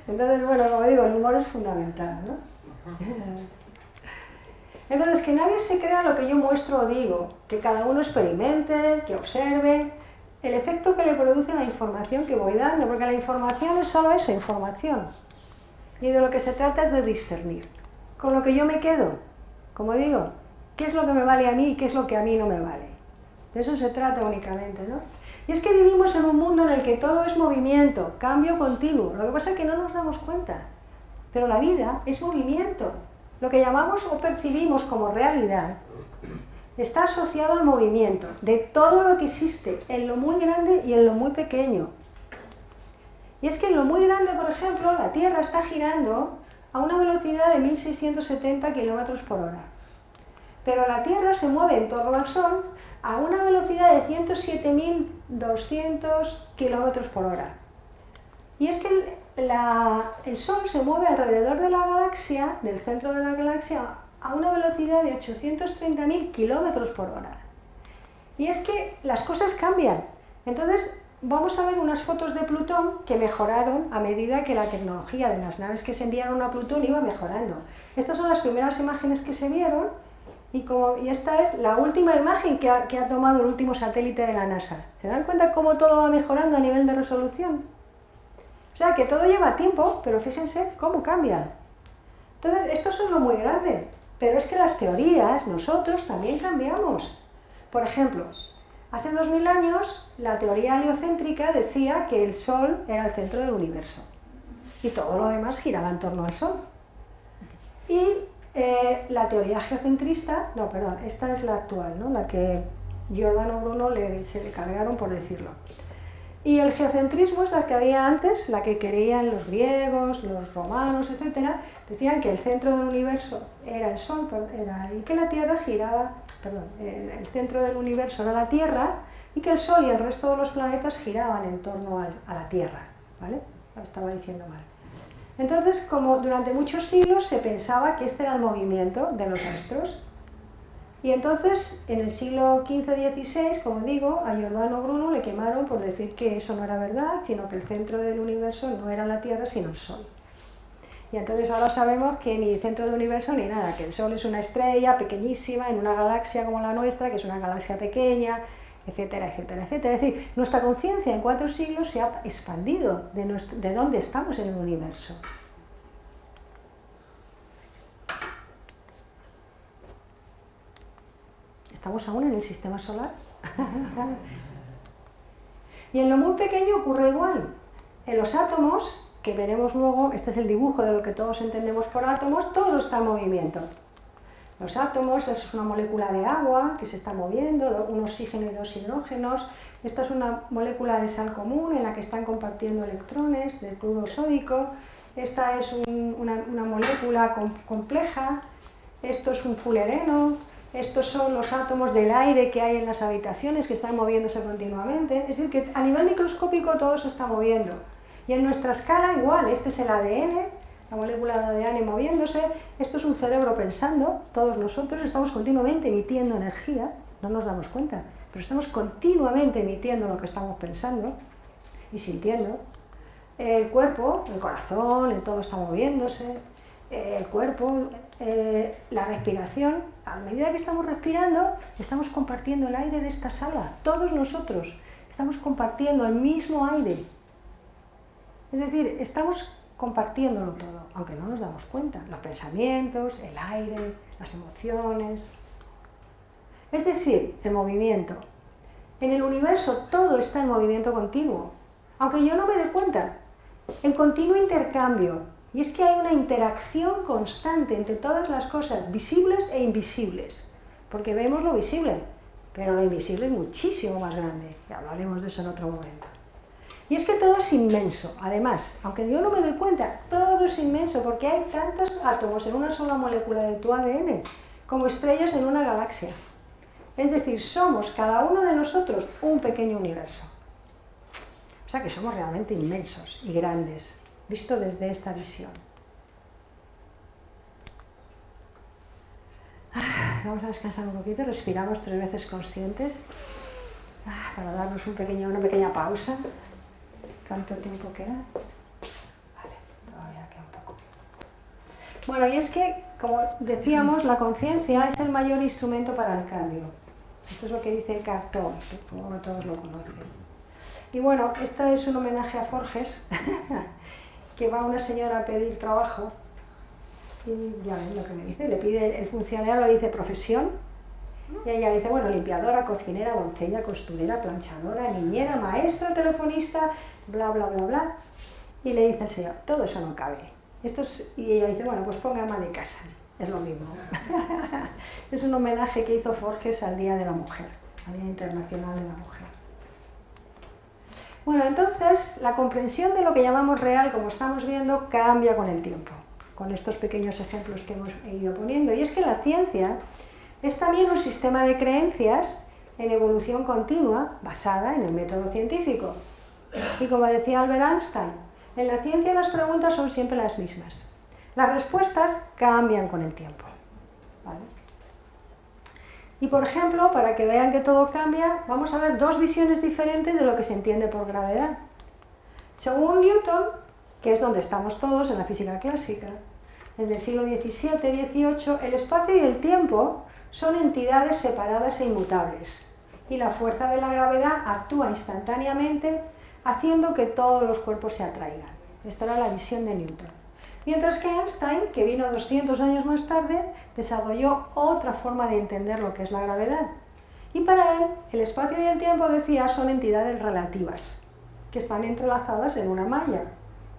Entonces, bueno, como digo, el humor es fundamental, ¿no? Entonces, que nadie se crea lo que yo muestro o digo, que cada uno experimente, que observe el efecto que le produce la información que voy dando, porque la información es solo eso, información. Y de lo que se trata es de discernir. Con lo que yo me quedo, como digo, ¿qué es lo que me vale a mí y qué es lo que a mí no me vale? De eso se trata únicamente, ¿no? Y es que vivimos en un mundo en el que todo es movimiento, cambio continuo. Lo que pasa es que no nos damos cuenta. Pero la vida es movimiento. Lo que llamamos o percibimos como realidad está asociado al movimiento de todo lo que existe, en lo muy grande y en lo muy pequeño. Y es que en lo muy grande, por ejemplo, la Tierra está girando a una velocidad de 1670 km por hora. Pero la Tierra se mueve en torno al Sol a una velocidad de 107.200 km por hora. Y es que el Sol se mueve alrededor de la galaxia, del centro de la galaxia, a una velocidad de 830.000 km por hora. Y es que las cosas cambian. Entonces, vamos a ver unas fotos de Plutón que mejoraron a medida que la tecnología de las naves que se enviaron a Plutón iba mejorando. Estas son las primeras imágenes que se vieron. Y esta es la última imagen que ha tomado el último satélite de la NASA. ¿Se dan cuenta cómo todo va mejorando a nivel de resolución? O sea, que todo lleva tiempo, pero fíjense cómo cambia. Entonces, esto es lo muy grande, pero es que las teorías, nosotros también cambiamos. Por ejemplo, hace 2000 años la teoría heliocéntrica decía que el Sol era el centro del universo y todo lo demás giraba en torno al Sol. Y la teoría geocentrista, no, perdón, esta es la actual, ¿no? La que Giordano Bruno se le cargaron por decirlo. Y el geocentrismo es la que había antes, la que creían los griegos, los romanos, etc. Decían que el centro del universo era el Sol, y que la Tierra giraba, perdón, el centro del universo era la Tierra, y que el Sol y el resto de los planetas giraban en torno a la Tierra, ¿vale? Lo estaba diciendo mal. Entonces, como durante muchos siglos se pensaba que este era el movimiento de los astros, y entonces en el siglo XV-XVI, como digo, a Giordano Bruno le quemaron por decir que eso no era verdad, sino que el centro del universo no era la Tierra, sino el Sol. Y entonces ahora sabemos que ni centro del universo ni nada, que el Sol es una estrella pequeñísima en una galaxia como la nuestra, que es una galaxia pequeña, etcétera, etcétera, etcétera. Es decir, nuestra conciencia en 4 siglos se ha expandido de dónde estamos en el universo. ¿Estamos aún en el sistema solar? Y en lo muy pequeño ocurre igual. En los átomos, que veremos luego, este es el dibujo de lo que todos entendemos por átomos, todo está en movimiento. Los átomos, es una molécula de agua que se está moviendo, un oxígeno y 2 hidrógenos. Esta es una molécula de sal común en la que están compartiendo electrones del cloruro sódico. Esta es una molécula compleja. Esto es un fulereno. Estos son los átomos del aire que hay en las habitaciones que están moviéndose continuamente. Es decir, que a nivel microscópico todo se está moviendo. Y en nuestra escala igual, este es el ADN, la molécula de ADN moviéndose, esto es un cerebro pensando, todos nosotros estamos continuamente emitiendo energía, no nos damos cuenta, pero estamos continuamente emitiendo lo que estamos pensando y sintiendo. El cuerpo, el corazón, todo está moviéndose, el cuerpo, la respiración, a medida que estamos respirando, estamos compartiendo el aire de esta sala, todos nosotros estamos compartiendo el mismo aire. Es decir, estamos compartiéndolo todo, aunque no nos damos cuenta, los pensamientos, el aire, las emociones. Es decir, el movimiento. En el universo todo está en movimiento continuo, aunque yo no me dé cuenta. El continuo intercambio. Y es que hay una interacción constante entre todas las cosas visibles e invisibles, porque vemos lo visible, pero lo invisible es muchísimo más grande, y hablaremos de eso en otro momento. Y es que todo es inmenso, además, aunque yo no me doy cuenta, todo es inmenso, porque hay tantos átomos en una sola molécula de tu ADN, como estrellas en una galaxia. Es decir, somos cada uno de nosotros un pequeño universo. O sea que somos realmente inmensos y grandes, visto desde esta visión. Vamos a descansar un poquito, respiramos 3 veces conscientes para darnos una pequeña pausa. ¿Cuánto tiempo queda? Vale, todavía queda un poco. Bueno, y es que, como decíamos, la conciencia es el mayor instrumento para el cambio. Esto es lo que dice Eckhart Tolle, que como todos lo conocen. Y bueno, esta es un homenaje a Forges, que va una señora a pedir trabajo, y ya ven lo que me dice, le pide, el funcionario le dice profesión, y ella dice, bueno, limpiadora, cocinera, doncella, costurera, planchadora, niñera, maestra, telefonista, bla, bla, bla, bla, y le dice el señor, todo eso no cabe. Y ella dice, bueno, pues ponga ama de casa, es lo mismo. Es un homenaje que hizo Forges al Día de la Mujer, al Día Internacional de la Mujer. Bueno, entonces, la comprensión de lo que llamamos real, como estamos viendo, cambia con el tiempo, con estos pequeños ejemplos que hemos ido poniendo. Y es que la ciencia es también un sistema de creencias en evolución continua, basada en el método científico. Y como decía Albert Einstein, en la ciencia las preguntas son siempre las mismas. Las respuestas cambian con el tiempo, ¿vale? Y por ejemplo, para que vean que todo cambia, vamos a ver 2 visiones diferentes de lo que se entiende por gravedad. Según Newton, que es donde estamos todos en la física clásica, desde el siglo XVII-XVIII, el espacio y el tiempo son entidades separadas e inmutables, y la fuerza de la gravedad actúa instantáneamente, haciendo que todos los cuerpos se atraigan. Esta era la visión de Newton. Mientras que Einstein, que vino 200 años más tarde, desarrolló otra forma de entender lo que es la gravedad. Y para él, el espacio y el tiempo, decía, son entidades relativas, que están entrelazadas en una malla,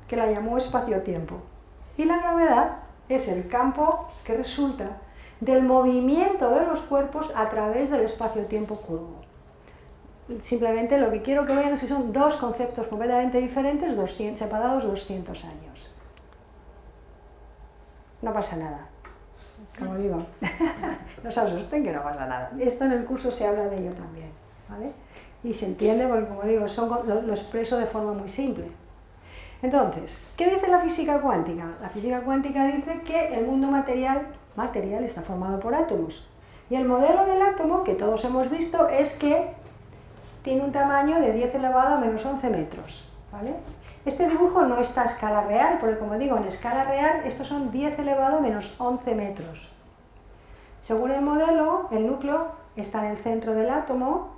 que la llamó espacio-tiempo. Y la gravedad es el campo que resulta del movimiento de los cuerpos a través del espacio-tiempo curvo. Simplemente lo que quiero que vean es que son dos conceptos completamente diferentes, separados 200 años. No pasa nada, como digo, no se asusten que no pasa nada. Esto en el curso se habla de ello también, ¿vale? Y se entiende porque, como digo, lo expreso de forma muy simple. Entonces, ¿qué dice la física cuántica? La física cuántica dice que el mundo material está formado por átomos. Y el modelo del átomo, que todos hemos visto, es que tiene un tamaño de 10 elevado a menos 11 metros, ¿vale? Este dibujo no está a escala real, porque como digo, en escala real estos son 10 elevado a menos 11 metros. Según el modelo, el núcleo está en el centro del átomo,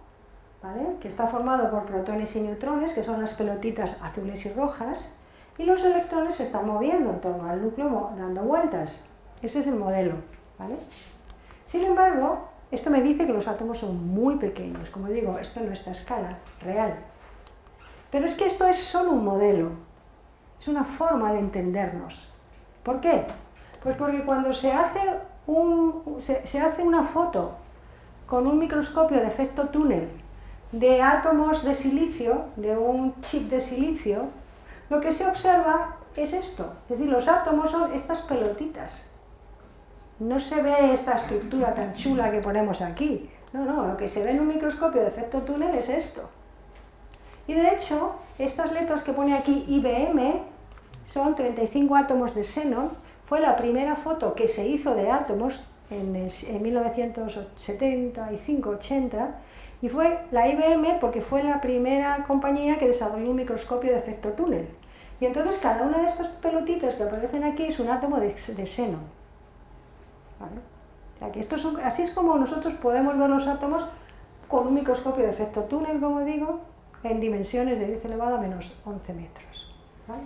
¿vale? Que está formado por protones y neutrones, que son las pelotitas azules y rojas, y los electrones se están moviendo en torno al núcleo dando vueltas. Ese es el modelo, ¿vale? Sin embargo, esto me dice que los átomos son muy pequeños. Como digo, esto no está a escala real. Pero es que esto es solo un modelo, es una forma de entendernos. ¿Por qué? Pues porque cuando se hace una foto con un microscopio de efecto túnel de átomos de silicio, de un chip de silicio, lo que se observa es esto. Es decir, los átomos son estas pelotitas. No se ve esta estructura tan chula que ponemos aquí. No, lo que se ve en un microscopio de efecto túnel es esto. Y de hecho, estas letras que pone aquí IBM son 35 átomos de xenón. Fue la primera foto que se hizo de átomos en 1975-80 y fue la IBM porque fue la primera compañía que desarrolló un microscopio de efecto túnel. Y entonces cada una de estas pelotitas que aparecen aquí es un átomo de xenón. ¿Vale? O sea, que así es como nosotros podemos ver los átomos con un microscopio de efecto túnel, como digo, en dimensiones de 10 elevado a menos 11 metros. ¿Vale?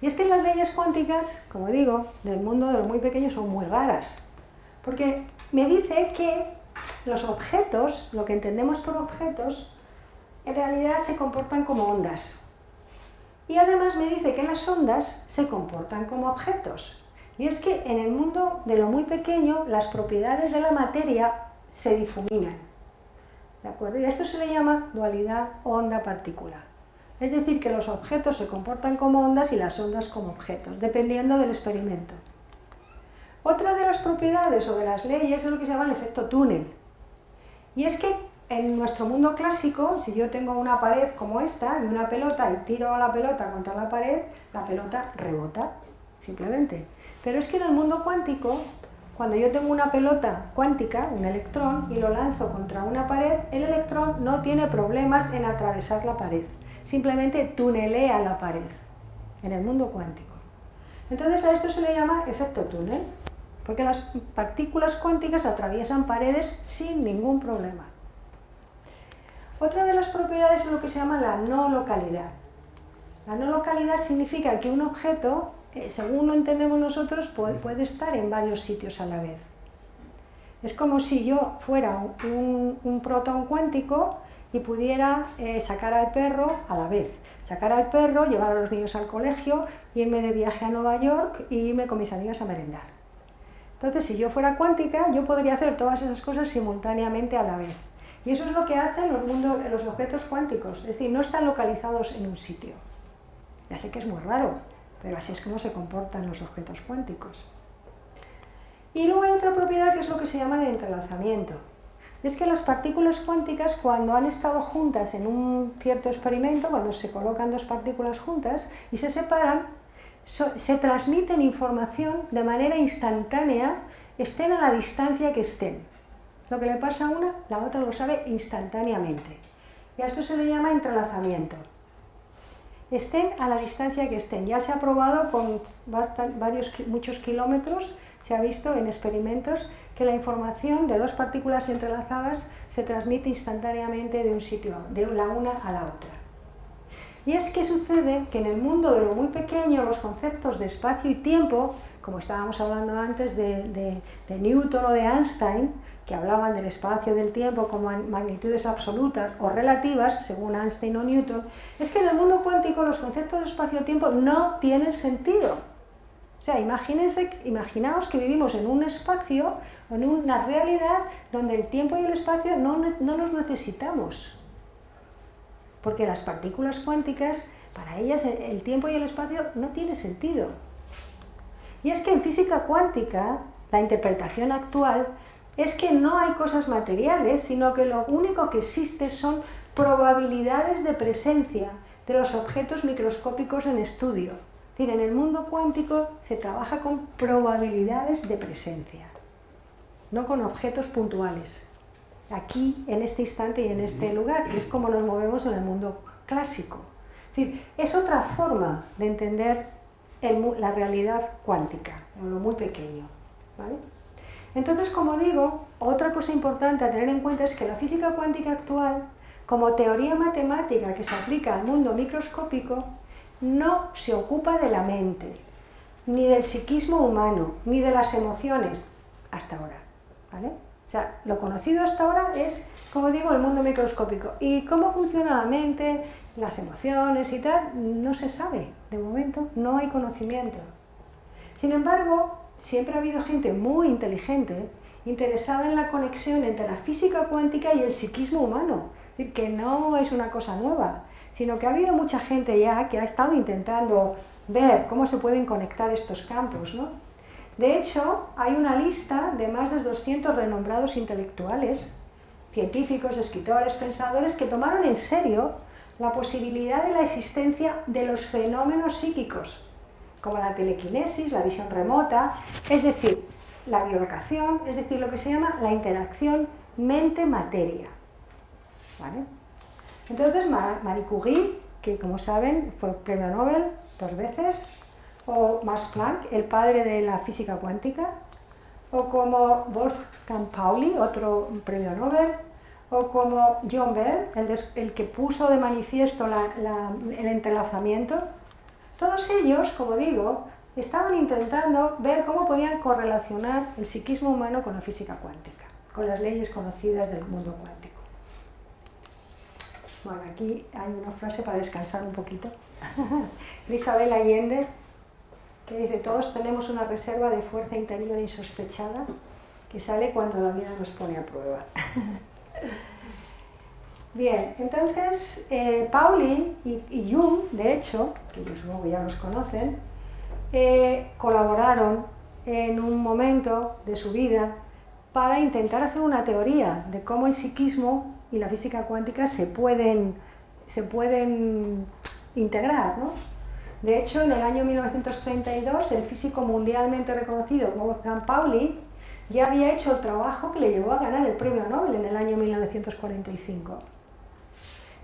Y es que las leyes cuánticas, como digo, del mundo de lo muy pequeño son muy raras, porque me dice que los objetos, lo que entendemos por objetos, en realidad se comportan como ondas. Y además me dice que las ondas se comportan como objetos. Y es que en el mundo de lo muy pequeño, las propiedades de la materia se difuminan. ¿De acuerdo? Y a esto se le llama dualidad onda-partícula. Es decir, que los objetos se comportan como ondas y las ondas como objetos, dependiendo del experimento. Otra de las propiedades o de las leyes es lo que se llama el efecto túnel. Y es que en nuestro mundo clásico, si yo tengo una pared como esta y una pelota y tiro la pelota contra la pelota rebota, simplemente. Pero es que en el mundo cuántico, cuando yo tengo una pelota cuántica, un electrón, y lo lanzo contra una pared, el electrón no tiene problemas en atravesar la pared. Simplemente tunelea la pared, en el mundo cuántico. Entonces a esto se le llama efecto túnel, porque las partículas cuánticas atraviesan paredes sin ningún problema. Otra de las propiedades es lo que se llama la no localidad. La no localidad significa que un objeto, según lo entendemos nosotros, puede estar en varios sitios a la vez. Es como si yo fuera un protón cuántico y pudiera sacar al perro a la vez. Sacar al perro, llevar a los niños al colegio, irme de viaje a Nueva York y irme con mis amigas a merendar. Entonces, si yo fuera cuántica, yo podría hacer todas esas cosas simultáneamente a la vez. Y eso es lo que hacen los objetos cuánticos, es decir, no están localizados en un sitio. Ya sé que es muy raro, pero así es como se comportan los objetos cuánticos. Y luego hay otra propiedad que es lo que se llama el entrelazamiento. Es que las partículas cuánticas, cuando han estado juntas en un cierto experimento, cuando se colocan dos partículas juntas y se separan, se transmiten información de manera instantánea, estén a la distancia que estén. Lo que le pasa a una, la otra lo sabe instantáneamente. Y a esto se le llama entrelazamiento. Estén a la distancia que estén. Ya se ha probado con muchos kilómetros, se ha visto en experimentos que la información de dos partículas entrelazadas se transmite instantáneamente de un sitio, de la una a la otra. Y es que sucede que en el mundo de lo muy pequeño los conceptos de espacio y tiempo, como estábamos hablando antes de Newton o de Einstein, que hablaban del espacio y del tiempo como magnitudes absolutas o relativas, según Einstein o Newton, es que en el mundo cuántico los conceptos de espacio y tiempo no tienen sentido. O sea, imaginaos que vivimos en un espacio, en una realidad donde el tiempo y el espacio no los necesitamos. Porque las partículas cuánticas, para ellas el tiempo y el espacio no tiene sentido. Y es que en física cuántica, la interpretación actual es que no hay cosas materiales, sino que lo único que existe son probabilidades de presencia de los objetos microscópicos en estudio. Es decir, en el mundo cuántico se trabaja con probabilidades de presencia, no con objetos puntuales. Aquí, en este instante y en este lugar, que es como nos movemos en el mundo clásico. Es decir, es otra forma de entender la realidad cuántica, en lo muy pequeño, ¿vale? Entonces, como digo, otra cosa importante a tener en cuenta es que la física cuántica actual, como teoría matemática que se aplica al mundo microscópico, no se ocupa de la mente, ni del psiquismo humano, ni de las emociones, hasta ahora, ¿vale? O sea, lo conocido hasta ahora es, como digo, el mundo microscópico. Y cómo funciona la mente, las emociones y tal, no se sabe. De momento no hay conocimiento. Sin embargo, siempre ha habido gente muy inteligente, interesada en la conexión entre la física cuántica y el psiquismo humano. Es decir, que no es una cosa nueva, sino que ha habido mucha gente ya que ha estado intentando ver cómo se pueden conectar estos campos, ¿no? De hecho, hay una lista de más de 200 renombrados intelectuales, científicos, escritores, pensadores, que tomaron en serio la posibilidad de la existencia de los fenómenos psíquicos, como la telequinesis, la visión remota, es decir, la biolocación, es decir, lo que se llama la interacción mente-materia, ¿vale? Entonces, Marie Curie, que como saben fue premio Nobel 2 veces, o Max Planck, el padre de la física cuántica, o como Wolfgang Pauli, otro premio Nobel, o como John Bell, el que puso de manifiesto el entrelazamiento. Todos ellos, como digo, estaban intentando ver cómo podían correlacionar el psiquismo humano con la física cuántica, con las leyes conocidas del mundo cuántico. Bueno, aquí hay una frase para descansar un poquito. Isabel Allende, que dice: todos tenemos una reserva de fuerza interior insospechada que sale cuando la vida nos pone a prueba. Bien, entonces Pauli y Jung, de hecho, que yo supongo que ya los conocen, colaboraron en un momento de su vida para intentar hacer una teoría de cómo el psiquismo y la física cuántica se pueden integrar, ¿no? De hecho, en el año 1932, el físico mundialmente reconocido Wolfgang Pauli ya había hecho el trabajo que le llevó a ganar el premio Nobel en el año 1945.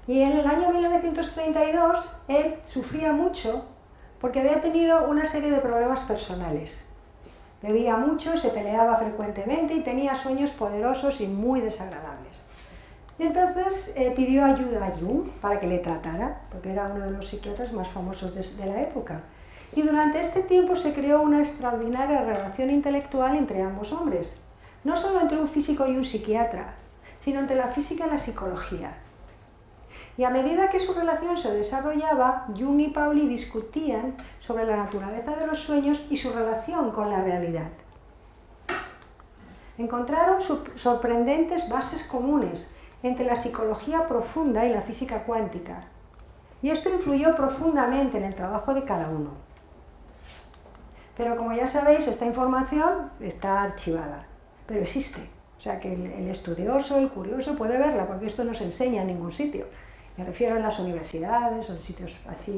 Y en el año 1932 él sufría mucho porque había tenido una serie de problemas personales. Bebía mucho, se peleaba frecuentemente y tenía sueños poderosos y muy desagradables. Y entonces pidió ayuda a Jung para que le tratara, porque era uno de los psiquiatras más famosos de la época. Y durante este tiempo se creó una extraordinaria relación intelectual entre ambos hombres. No solo entre un físico y un psiquiatra, sino entre la física y la psicología. Y a medida que su relación se desarrollaba, Jung y Pauli discutían sobre la naturaleza de los sueños y su relación con la realidad. Encontraron sorprendentes bases comunes entre la psicología profunda y la física cuántica. Y esto influyó profundamente en el trabajo de cada uno. Pero como ya sabéis, esta información está archivada, pero existe. O sea que el estudioso, el curioso puede verla, porque esto no se enseña en ningún sitio. Me refiero a las universidades o en sitios así.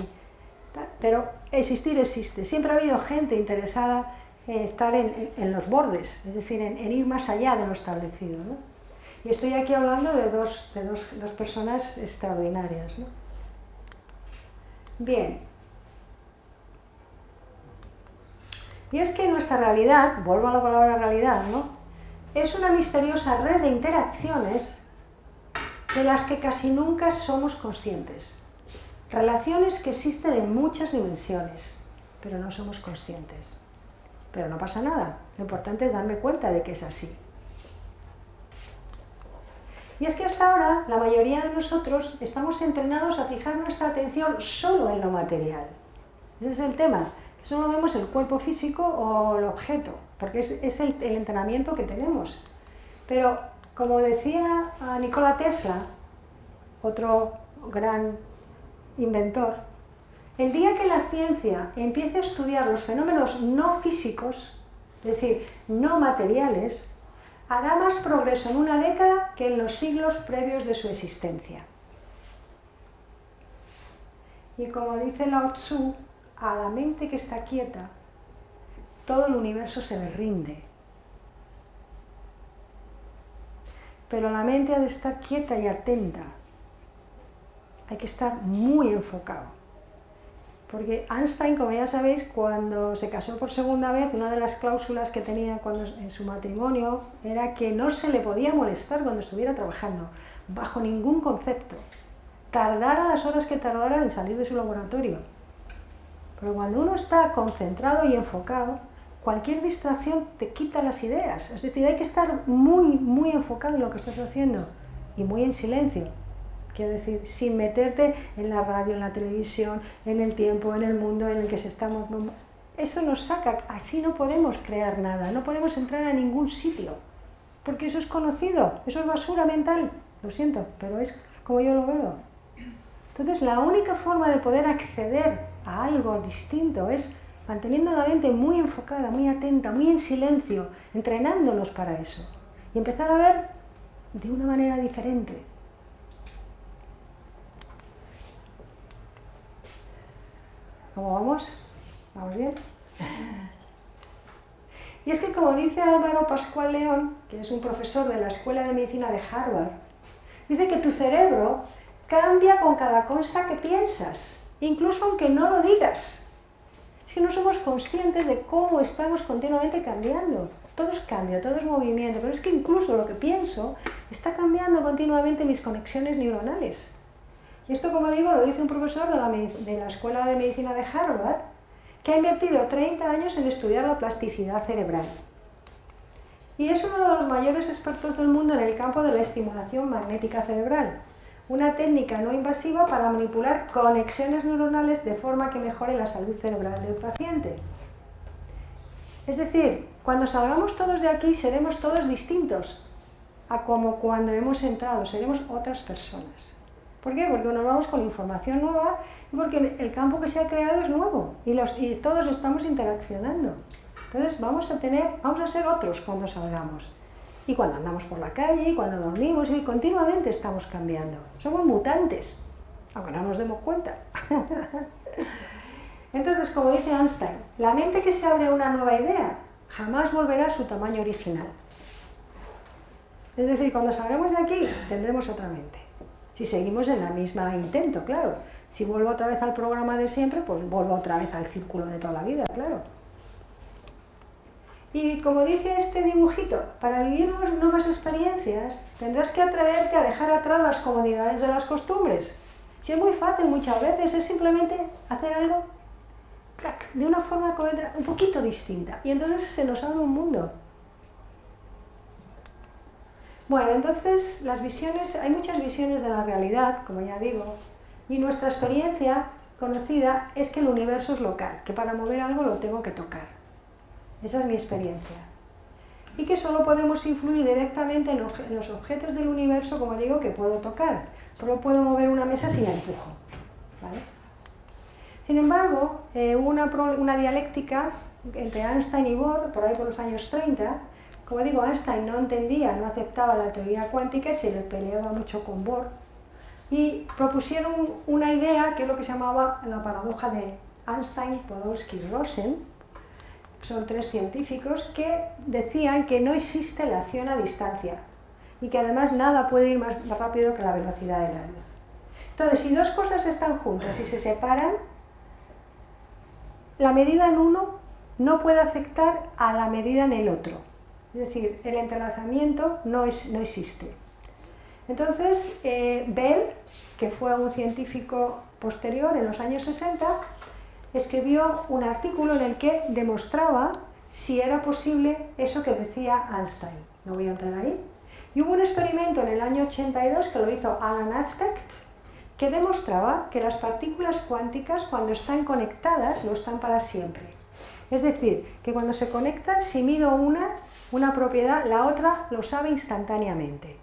Pero existir existe. Siempre ha habido gente interesada en estar en los bordes, es decir, en ir más allá de lo establecido, ¿no? Y estoy aquí hablando de dos personas extraordinarias, ¿no? Bien. Y es que nuestra realidad, vuelvo a la palabra realidad, ¿no?, es una misteriosa red de interacciones de las que casi nunca somos conscientes. Relaciones que existen en muchas dimensiones, pero no somos conscientes. Pero no pasa nada, lo importante es darme cuenta de que es así. Y es que hasta ahora la mayoría de nosotros estamos entrenados a fijar nuestra atención solo en lo material. Ese es el tema, solo vemos el cuerpo físico o el objeto, porque es el entrenamiento que tenemos. Pero como decía Nikola Tesla, otro gran inventor, el día que la ciencia empiece a estudiar los fenómenos no físicos, es decir, no materiales, hará más progreso en una década que en los siglos previos de su existencia. Y como dice Lao Tzu, a la mente que está quieta, todo el universo se le rinde. Pero la mente ha de estar quieta y atenta. Hay que estar muy enfocado. Porque Einstein, como ya sabéis, cuando se casó por segunda vez, una de las cláusulas que tenía en su matrimonio era que no se le podía molestar cuando estuviera trabajando, bajo ningún concepto. Tardara las horas que tardara en salir de su laboratorio. Pero cuando uno está concentrado y enfocado, cualquier distracción te quita las ideas. Es decir, hay que estar muy enfocado en lo que estás haciendo y muy en silencio. Quiero decir, sin meterte en la radio, en la televisión, en el tiempo, en el mundo en el que se estamos... Eso nos saca, así no podemos crear nada, no podemos entrar a ningún sitio, porque eso es conocido, eso es basura mental, lo siento, pero es como yo lo veo. Entonces, la única forma de poder acceder a algo distinto es manteniendo la mente muy enfocada, muy atenta, muy en silencio, entrenándonos para eso, y empezar a ver de una manera diferente. ¿Cómo vamos? ¿Vamos bien? Y es que como dice Álvaro Pascual León, que es un profesor de la Escuela de Medicina de Harvard, dice que tu cerebro cambia con cada cosa que piensas, incluso aunque no lo digas. Es que no somos conscientes de cómo estamos continuamente cambiando. Todo es cambio, todo es movimiento, pero es que incluso lo que pienso está cambiando continuamente mis conexiones neuronales. Y esto, como digo, lo dice un profesor de la Escuela de Medicina de Harvard, que ha invertido 30 años en estudiar la plasticidad cerebral. Y es uno de los mayores expertos del mundo en el campo de la estimulación magnética cerebral, una técnica no invasiva para manipular conexiones neuronales de forma que mejore la salud cerebral del paciente. Es decir, cuando salgamos todos de aquí seremos todos distintos a como cuando hemos entrado, seremos otras personas. ¿Por qué? Porque nos vamos con información nueva y porque el campo que se ha creado es nuevo y todos estamos interaccionando. Entonces vamos a ser otros cuando salgamos. Y cuando andamos por la calle, y cuando dormimos, y continuamente estamos cambiando. Somos mutantes, aunque no nos demos cuenta. Entonces, como dice Einstein, la mente que se abre a una nueva idea jamás volverá a su tamaño original. Es decir, cuando salgamos de aquí, tendremos otra mente. Si seguimos en la misma intento, claro. Si vuelvo otra vez al programa de siempre, pues vuelvo otra vez al círculo de toda la vida, claro. Y como dice este dibujito, para vivir nuevas experiencias, tendrás que atreverte a dejar atrás las comodidades de las costumbres. Si es muy fácil muchas veces, es simplemente hacer algo de una forma un poquito distinta. Y entonces se nos abre un mundo. Bueno, entonces hay muchas visiones de la realidad, como ya digo, y nuestra experiencia conocida es que el universo es local, que para mover algo lo tengo que tocar. Esa es mi experiencia. Y que solo podemos influir directamente en los objetos del universo, como digo, que puedo tocar. Solo puedo mover una mesa si la empujo, ¿vale? Sin embargo, hubo una dialéctica entre Einstein y Bohr, por ahí por los años 30. Como digo, Einstein no entendía, no aceptaba la teoría cuántica y se le peleaba mucho con Bohr. Y propusieron una idea que es lo que se llamaba la paradoja de Einstein, Podolsky y Rosen. Son tres científicos que decían que no existe la acción a distancia y que además nada puede ir más rápido que la velocidad de la luz. Entonces, si dos cosas están juntas y se separan, la medida en uno no puede afectar a la medida en el otro. Es decir, el entrelazamiento no existe. Entonces, Bell, que fue un científico posterior, en los años 60, escribió un artículo en el que demostraba si era posible eso que decía Einstein. No voy a entrar ahí. Y hubo un experimento en el año 82 que lo hizo Alan Aspect, que demostraba que las partículas cuánticas, cuando están conectadas, lo están para siempre. Es decir, que cuando se conectan, si mido una propiedad, la otra lo sabe instantáneamente.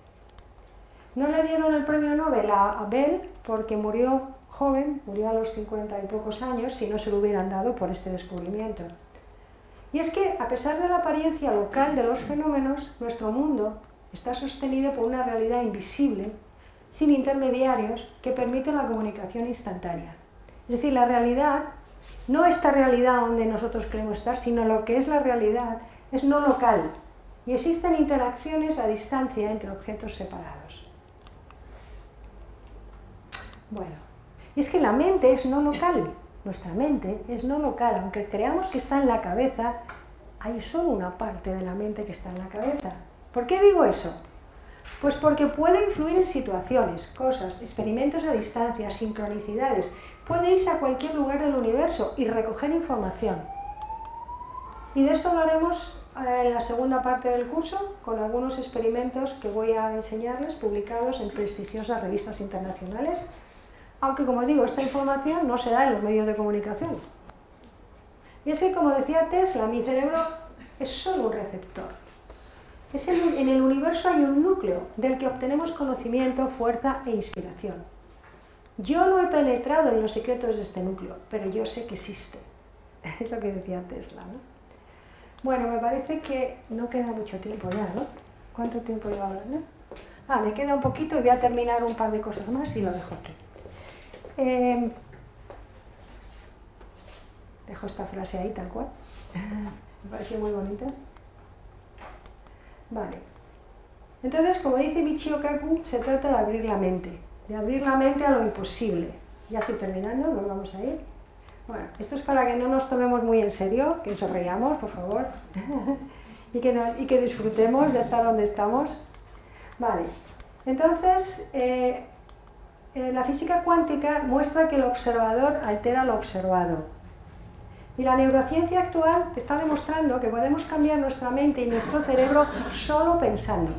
No le dieron el premio Nobel a Bell porque murió joven, murió a los 50 y pocos años, si no se lo hubieran dado por este descubrimiento. Y es que, a pesar de la apariencia local de los fenómenos, nuestro mundo está sostenido por una realidad invisible, sin intermediarios, que permite la comunicación instantánea. Es decir, la realidad, no esta realidad donde nosotros queremos estar, sino lo que es la realidad, es no local, y existen interacciones a distancia entre objetos separados. Bueno, y es que la mente es no local, nuestra mente es no local, aunque creamos que está en la cabeza, hay solo una parte de la mente que está en la cabeza. ¿Por qué digo eso? Pues porque puede influir en situaciones, cosas, experimentos a distancia, sincronicidades, puede irse a cualquier lugar del universo y recoger información. Y de esto hablaremos en la segunda parte del curso, con algunos experimentos que voy a enseñarles, publicados en prestigiosas revistas internacionales, aunque, como digo, esta información no se da en los medios de comunicación. Y es que, como decía Tesla, mi cerebro es solo un receptor. En el universo hay un núcleo del que obtenemos conocimiento, fuerza e inspiración. Yo no he penetrado en los secretos de este núcleo, pero yo sé que existe. Es lo que decía Tesla, ¿no? Bueno, me parece que no queda mucho tiempo ya, ¿no? ¿Cuánto tiempo llevo hablando? Me queda un poquito y voy a terminar un par de cosas más y lo dejo aquí. Dejo esta frase ahí tal cual. Me parece muy bonita. Vale. Entonces, como dice Michio Kaku, se trata de abrir la mente a lo imposible. Ya estoy terminando, nos vamos a ir. Bueno, esto es para que no nos tomemos muy en serio, que sonriamos, por favor, y que disfrutemos de estar donde estamos. Vale, entonces, la física cuántica muestra que el observador altera lo observado. Y la neurociencia actual está demostrando que podemos cambiar nuestra mente y nuestro cerebro solo pensando.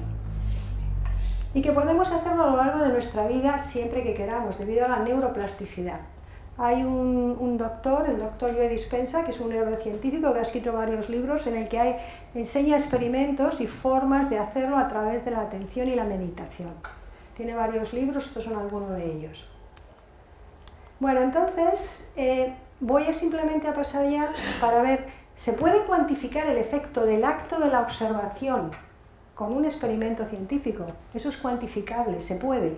Y que podemos hacerlo a lo largo de nuestra vida siempre que queramos, debido a la neuroplasticidad. Hay un doctor, el doctor Joe Dispenza, que es un neurocientífico que ha escrito varios libros en el que enseña experimentos y formas de hacerlo a través de la atención y la meditación. Tiene varios libros, estos son algunos de ellos. Bueno, entonces, voy simplemente a pasar ya para ver, ¿se puede cuantificar el efecto del acto de la observación con un experimento científico? Eso es cuantificable, se puede.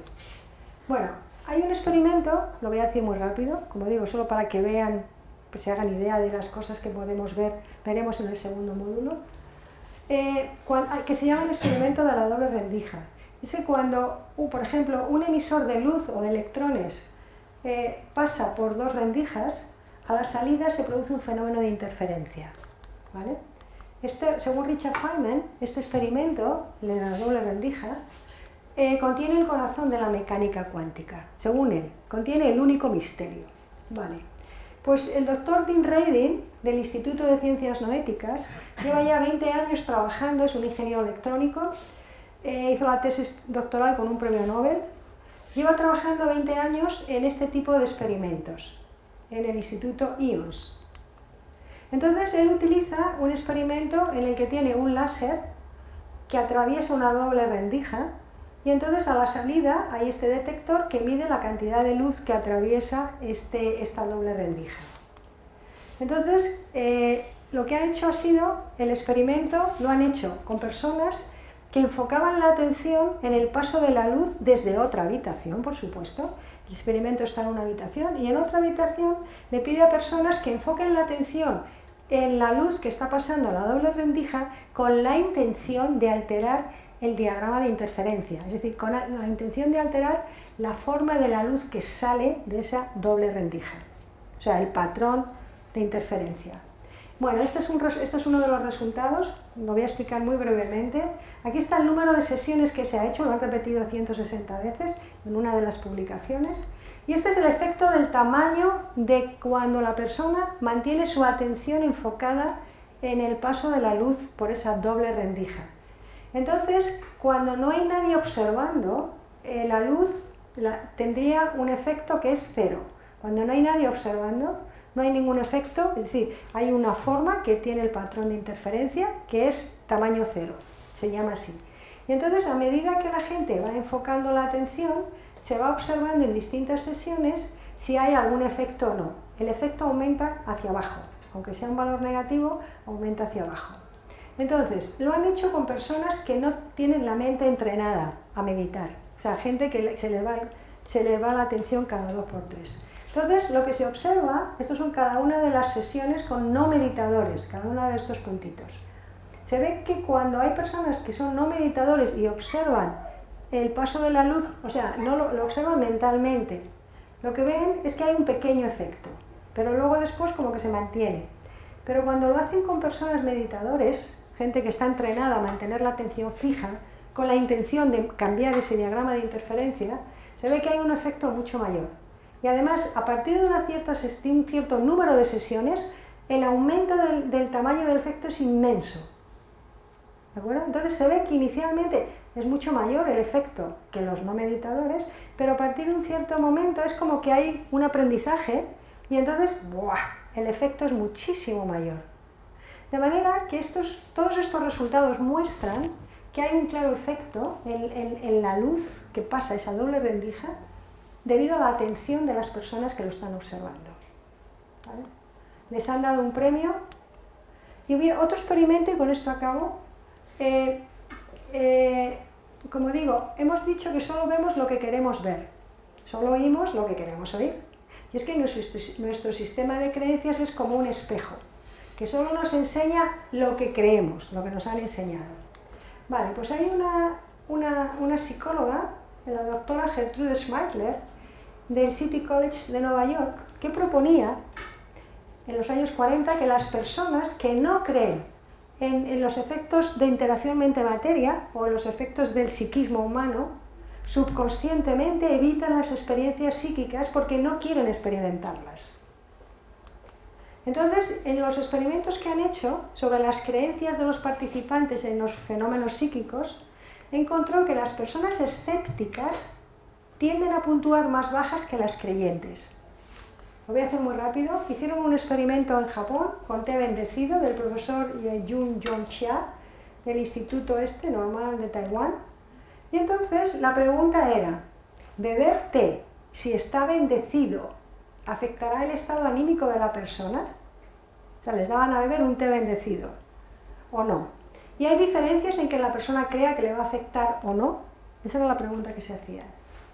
Bueno, hay un experimento, lo voy a decir muy rápido, como digo, solo para que vean, pues se hagan idea de las cosas que veremos en el segundo módulo, que se llama el experimento de la doble rendija. Dice cuando, por ejemplo, un emisor de luz o de electrones pasa por dos rendijas, a la salida se produce un fenómeno de interferencia, ¿vale? Según Richard Feynman, este experimento de la doble rendija contiene el corazón de la mecánica cuántica. Según él, contiene el único misterio, ¿vale? Pues el doctor Dean Radin, del Instituto de Ciencias Noéticas, lleva ya 20 años trabajando, es un ingeniero electrónico, hizo la tesis doctoral con un premio Nobel, lleva trabajando 20 años en este tipo de experimentos, en el Instituto IONS. Entonces él utiliza un experimento en el que tiene un láser que atraviesa una doble rendija y entonces a la salida hay este detector que mide la cantidad de luz que atraviesa esta doble rendija. Entonces lo que ha hecho ha sido, el experimento lo han hecho con personas que enfocaban la atención en el paso de la luz desde otra habitación, por supuesto. El experimento está en una habitación y en otra habitación le pide a personas que enfoquen la atención en la luz que está pasando a la doble rendija con la intención de alterar el diagrama de interferencia, es decir, con la intención de alterar la forma de la luz que sale de esa doble rendija, o sea, el patrón de interferencia. Bueno, este es uno de los resultados, lo voy a explicar muy brevemente. Aquí está el número de sesiones que se ha hecho, lo han repetido 160 veces en una de las publicaciones. Y este es el efecto del tamaño de cuando la persona mantiene su atención enfocada en el paso de la luz por esa doble rendija. Entonces, cuando no hay nadie observando, la luz tendría un efecto que es cero. Cuando no hay nadie observando, no hay ningún efecto, es decir, hay una forma que tiene el patrón de interferencia que es tamaño cero, se llama así. Y entonces, a medida que la gente va enfocando la atención, se va observando en distintas sesiones si hay algún efecto o no. El efecto aumenta hacia abajo, aunque sea un valor negativo, aumenta hacia abajo. Entonces, lo han hecho con personas que no tienen la mente entrenada a meditar, o sea, gente que se le va la atención cada 2 por 3. Entonces, lo que se observa, estos son cada una de las sesiones con no meditadores, cada uno de estos puntitos. Se ve que cuando hay personas que son no meditadores y observan el paso de la luz, o sea, no lo observan mentalmente, lo que ven es que hay un pequeño efecto, pero luego después como que se mantiene. Pero cuando lo hacen con personas meditadores, gente que está entrenada a mantener la atención fija, con la intención de cambiar ese diagrama de interferencia, se ve que hay un efecto mucho mayor. Y además, a partir de un cierto número de sesiones, el aumento del tamaño del efecto es inmenso. ¿De acuerdo? Entonces se ve que inicialmente es mucho mayor el efecto que los no meditadores, pero a partir de un cierto momento es como que hay un aprendizaje y entonces ¡buah!, el efecto es muchísimo mayor. De manera que todos estos resultados muestran que hay un claro efecto en la luz que pasa esa doble rendija debido a la atención de las personas que lo están observando. ¿Vale? Les han dado un premio y hubo otro experimento, y con esto acabo. Como digo, hemos dicho que solo vemos lo que queremos ver, solo oímos lo que queremos oír. Y es que nuestro sistema de creencias es como un espejo, que solo nos enseña lo que creemos, lo que nos han enseñado. Vale, pues hay una psicóloga, la doctora Gertrude Schmeidler, del City College de Nueva York, que proponía en los años 40 que las personas que no creen en los efectos de interacción mente-materia o en los efectos del psiquismo humano, subconscientemente evitan las experiencias psíquicas porque no quieren experimentarlas. Entonces, en los experimentos que han hecho sobre las creencias de los participantes en los fenómenos psíquicos, encontró que las personas escépticas tienden a puntuar más bajas que las creyentes. Lo voy a hacer muy rápido. Hicieron un experimento en Japón con té bendecido del profesor Jun Yong-chia del Instituto Normal de Taiwán. Y entonces la pregunta era, ¿beber té si está bendecido afectará el estado anímico de la persona? O sea, les daban a beber un té bendecido, ¿o no? Y hay diferencias en que la persona crea que le va a afectar o no. Esa era la pregunta que se hacía.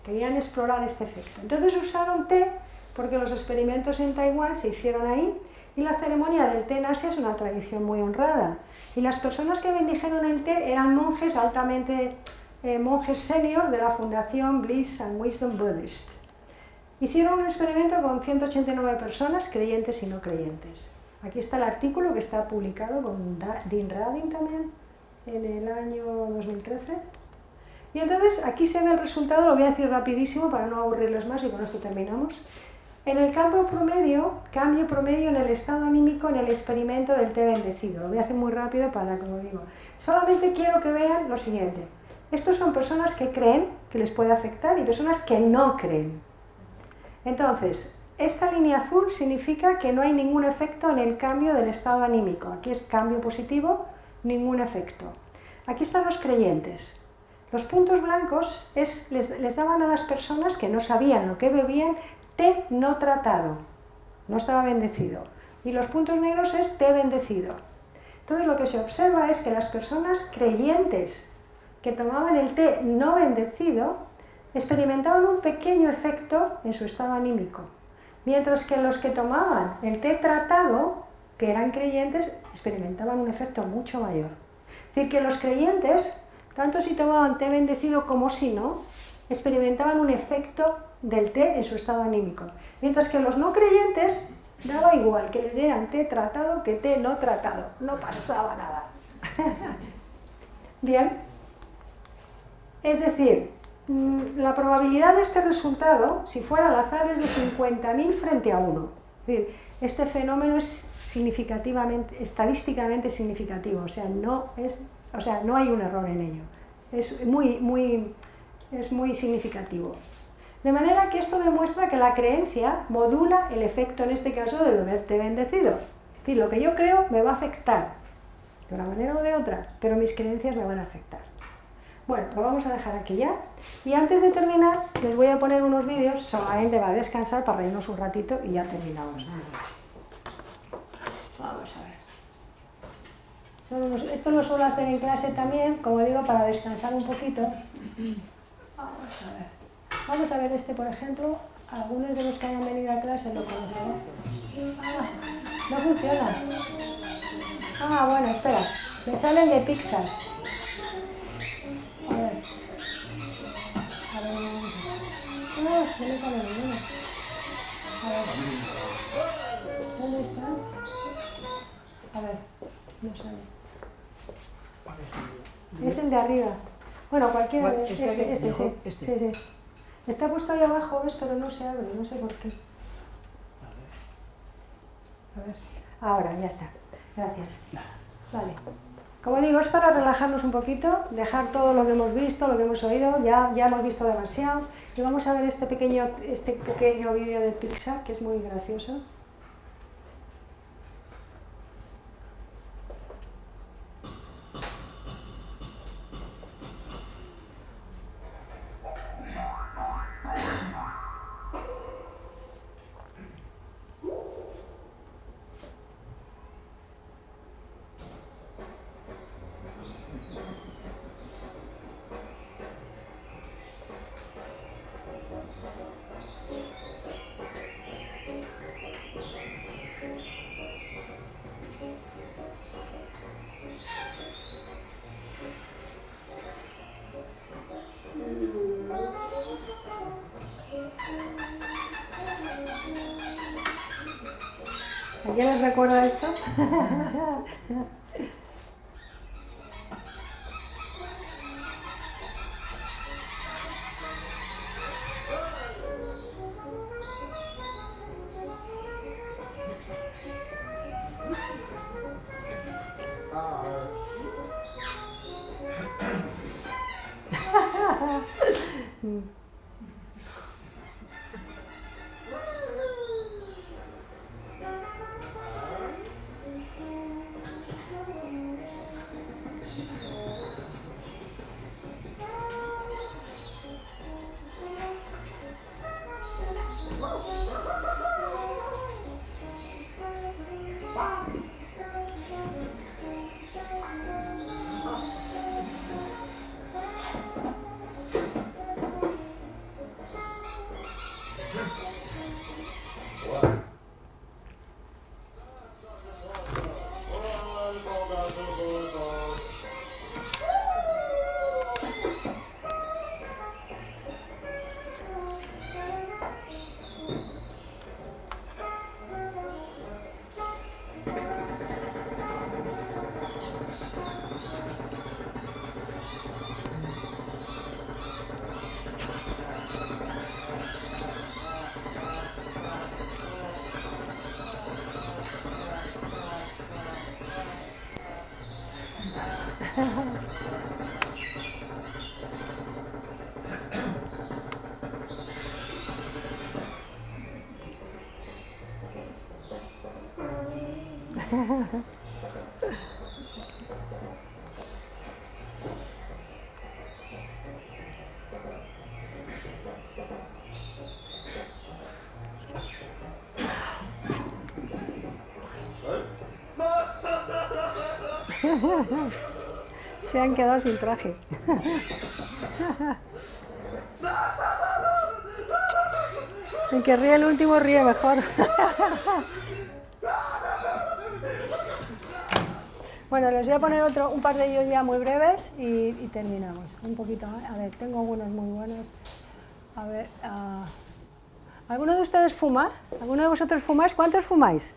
Querían explorar este efecto. Entonces usaron té, porque los experimentos en Taiwán se hicieron ahí, y la ceremonia del té en Asia es una tradición muy honrada. Y las personas que bendijeron el té eran monjes monjes senior de la Fundación Bliss and Wisdom Buddhist. Hicieron un experimento con 189 personas, creyentes y no creyentes. Aquí está el artículo que está publicado con Dean Radin también en el año 2013. Y entonces aquí se ve el resultado, lo voy a decir rapidísimo para no aburrirles más y con esto terminamos. En el cambio promedio en el estado anímico en el experimento del té bendecido. Lo voy a hacer muy rápido para, como digo, solamente quiero que vean lo siguiente. Estos son personas que creen que les puede afectar y personas que no creen. Entonces, esta línea azul significa que no hay ningún efecto en el cambio del estado anímico. Aquí es cambio positivo, ningún efecto. Aquí están los creyentes. Los puntos blancos les daban a las personas que no sabían lo que bebían té no tratado, no estaba bendecido. Y los puntos negros es té bendecido. Entonces lo que se observa es que las personas creyentes que tomaban el té no bendecido experimentaban un pequeño efecto en su estado anímico, mientras que los que tomaban el té tratado, que eran creyentes, experimentaban un efecto mucho mayor. Es decir, que los creyentes, tanto si tomaban té bendecido como si no, experimentaban un efecto del té en su estado anímico, mientras que los no creyentes daba igual que les dieran té tratado que té no tratado, no pasaba nada. Bien, es decir, La probabilidad de este resultado, si fuera al azar, es de 50.000 frente a 1. Es decir, este fenómeno es estadísticamente significativo, o sea, no hay un error en ello. Es muy significativo. De manera que esto demuestra que la creencia modula el efecto, en este caso, de verte bendecido. Es decir, lo que yo creo me va a afectar, de una manera o de otra, pero mis creencias me van a afectar. Bueno, lo vamos a dejar aquí ya. Y antes de terminar, les voy a poner unos vídeos, solamente va a descansar para reírnos un ratito y ya terminamos. Vamos a ver. Esto lo suelo hacer en clase también, como digo, para descansar un poquito. Vamos a ver. Vamos a ver este, por ejemplo. Algunos de los que hayan venido a clase lo conocerán. No funciona. Bueno, espera. Me salen de Pixar. A ver. No me sale ninguno. A ver. ¿Dónde está? A ver. No sale. Es el de arriba. Bueno, cualquiera de ese, sí. Sí. Está puesto ahí abajo, ¿ves? Pero no se abre, no sé por qué. A ver. Ahora, ya está. Gracias. Vale. Como digo, es para relajarnos un poquito, dejar todo lo que hemos visto, lo que hemos oído, ya hemos visto demasiado. Y vamos a ver este pequeño vídeo de Pixar, que es muy gracioso. ¿A quién les recuerda esto? Se han quedado sin traje. El que ríe el último ríe mejor. Bueno, les voy a poner un par de ellos ya muy breves y terminamos. Un poquito más. A ver, tengo algunos muy buenos. A ver, ¿alguno de ustedes fuma? ¿Alguno de vosotros fumáis? ¿Cuántos fumáis?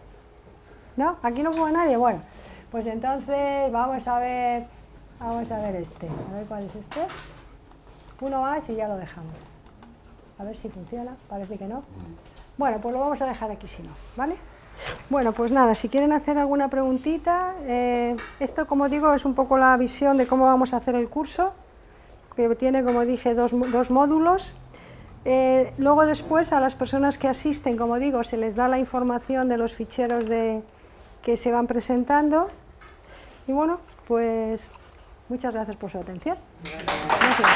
¿No? ¿Aquí no fuma nadie? Bueno, pues entonces vamos a ver este. A ver cuál es este. Uno más y ya lo dejamos. A ver si funciona, parece que no. Bueno, pues lo vamos a dejar aquí si no, ¿vale? Bueno, pues nada, si quieren hacer alguna preguntita, esto, como digo, es un poco la visión de cómo vamos a hacer el curso, que tiene, como dije, dos módulos. Luego después a las personas que asisten, como digo, se les da la información de los ficheros que se van presentando. Y bueno, pues muchas gracias por su atención. Gracias.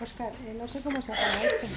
Óscar, no sé cómo se apaga esto.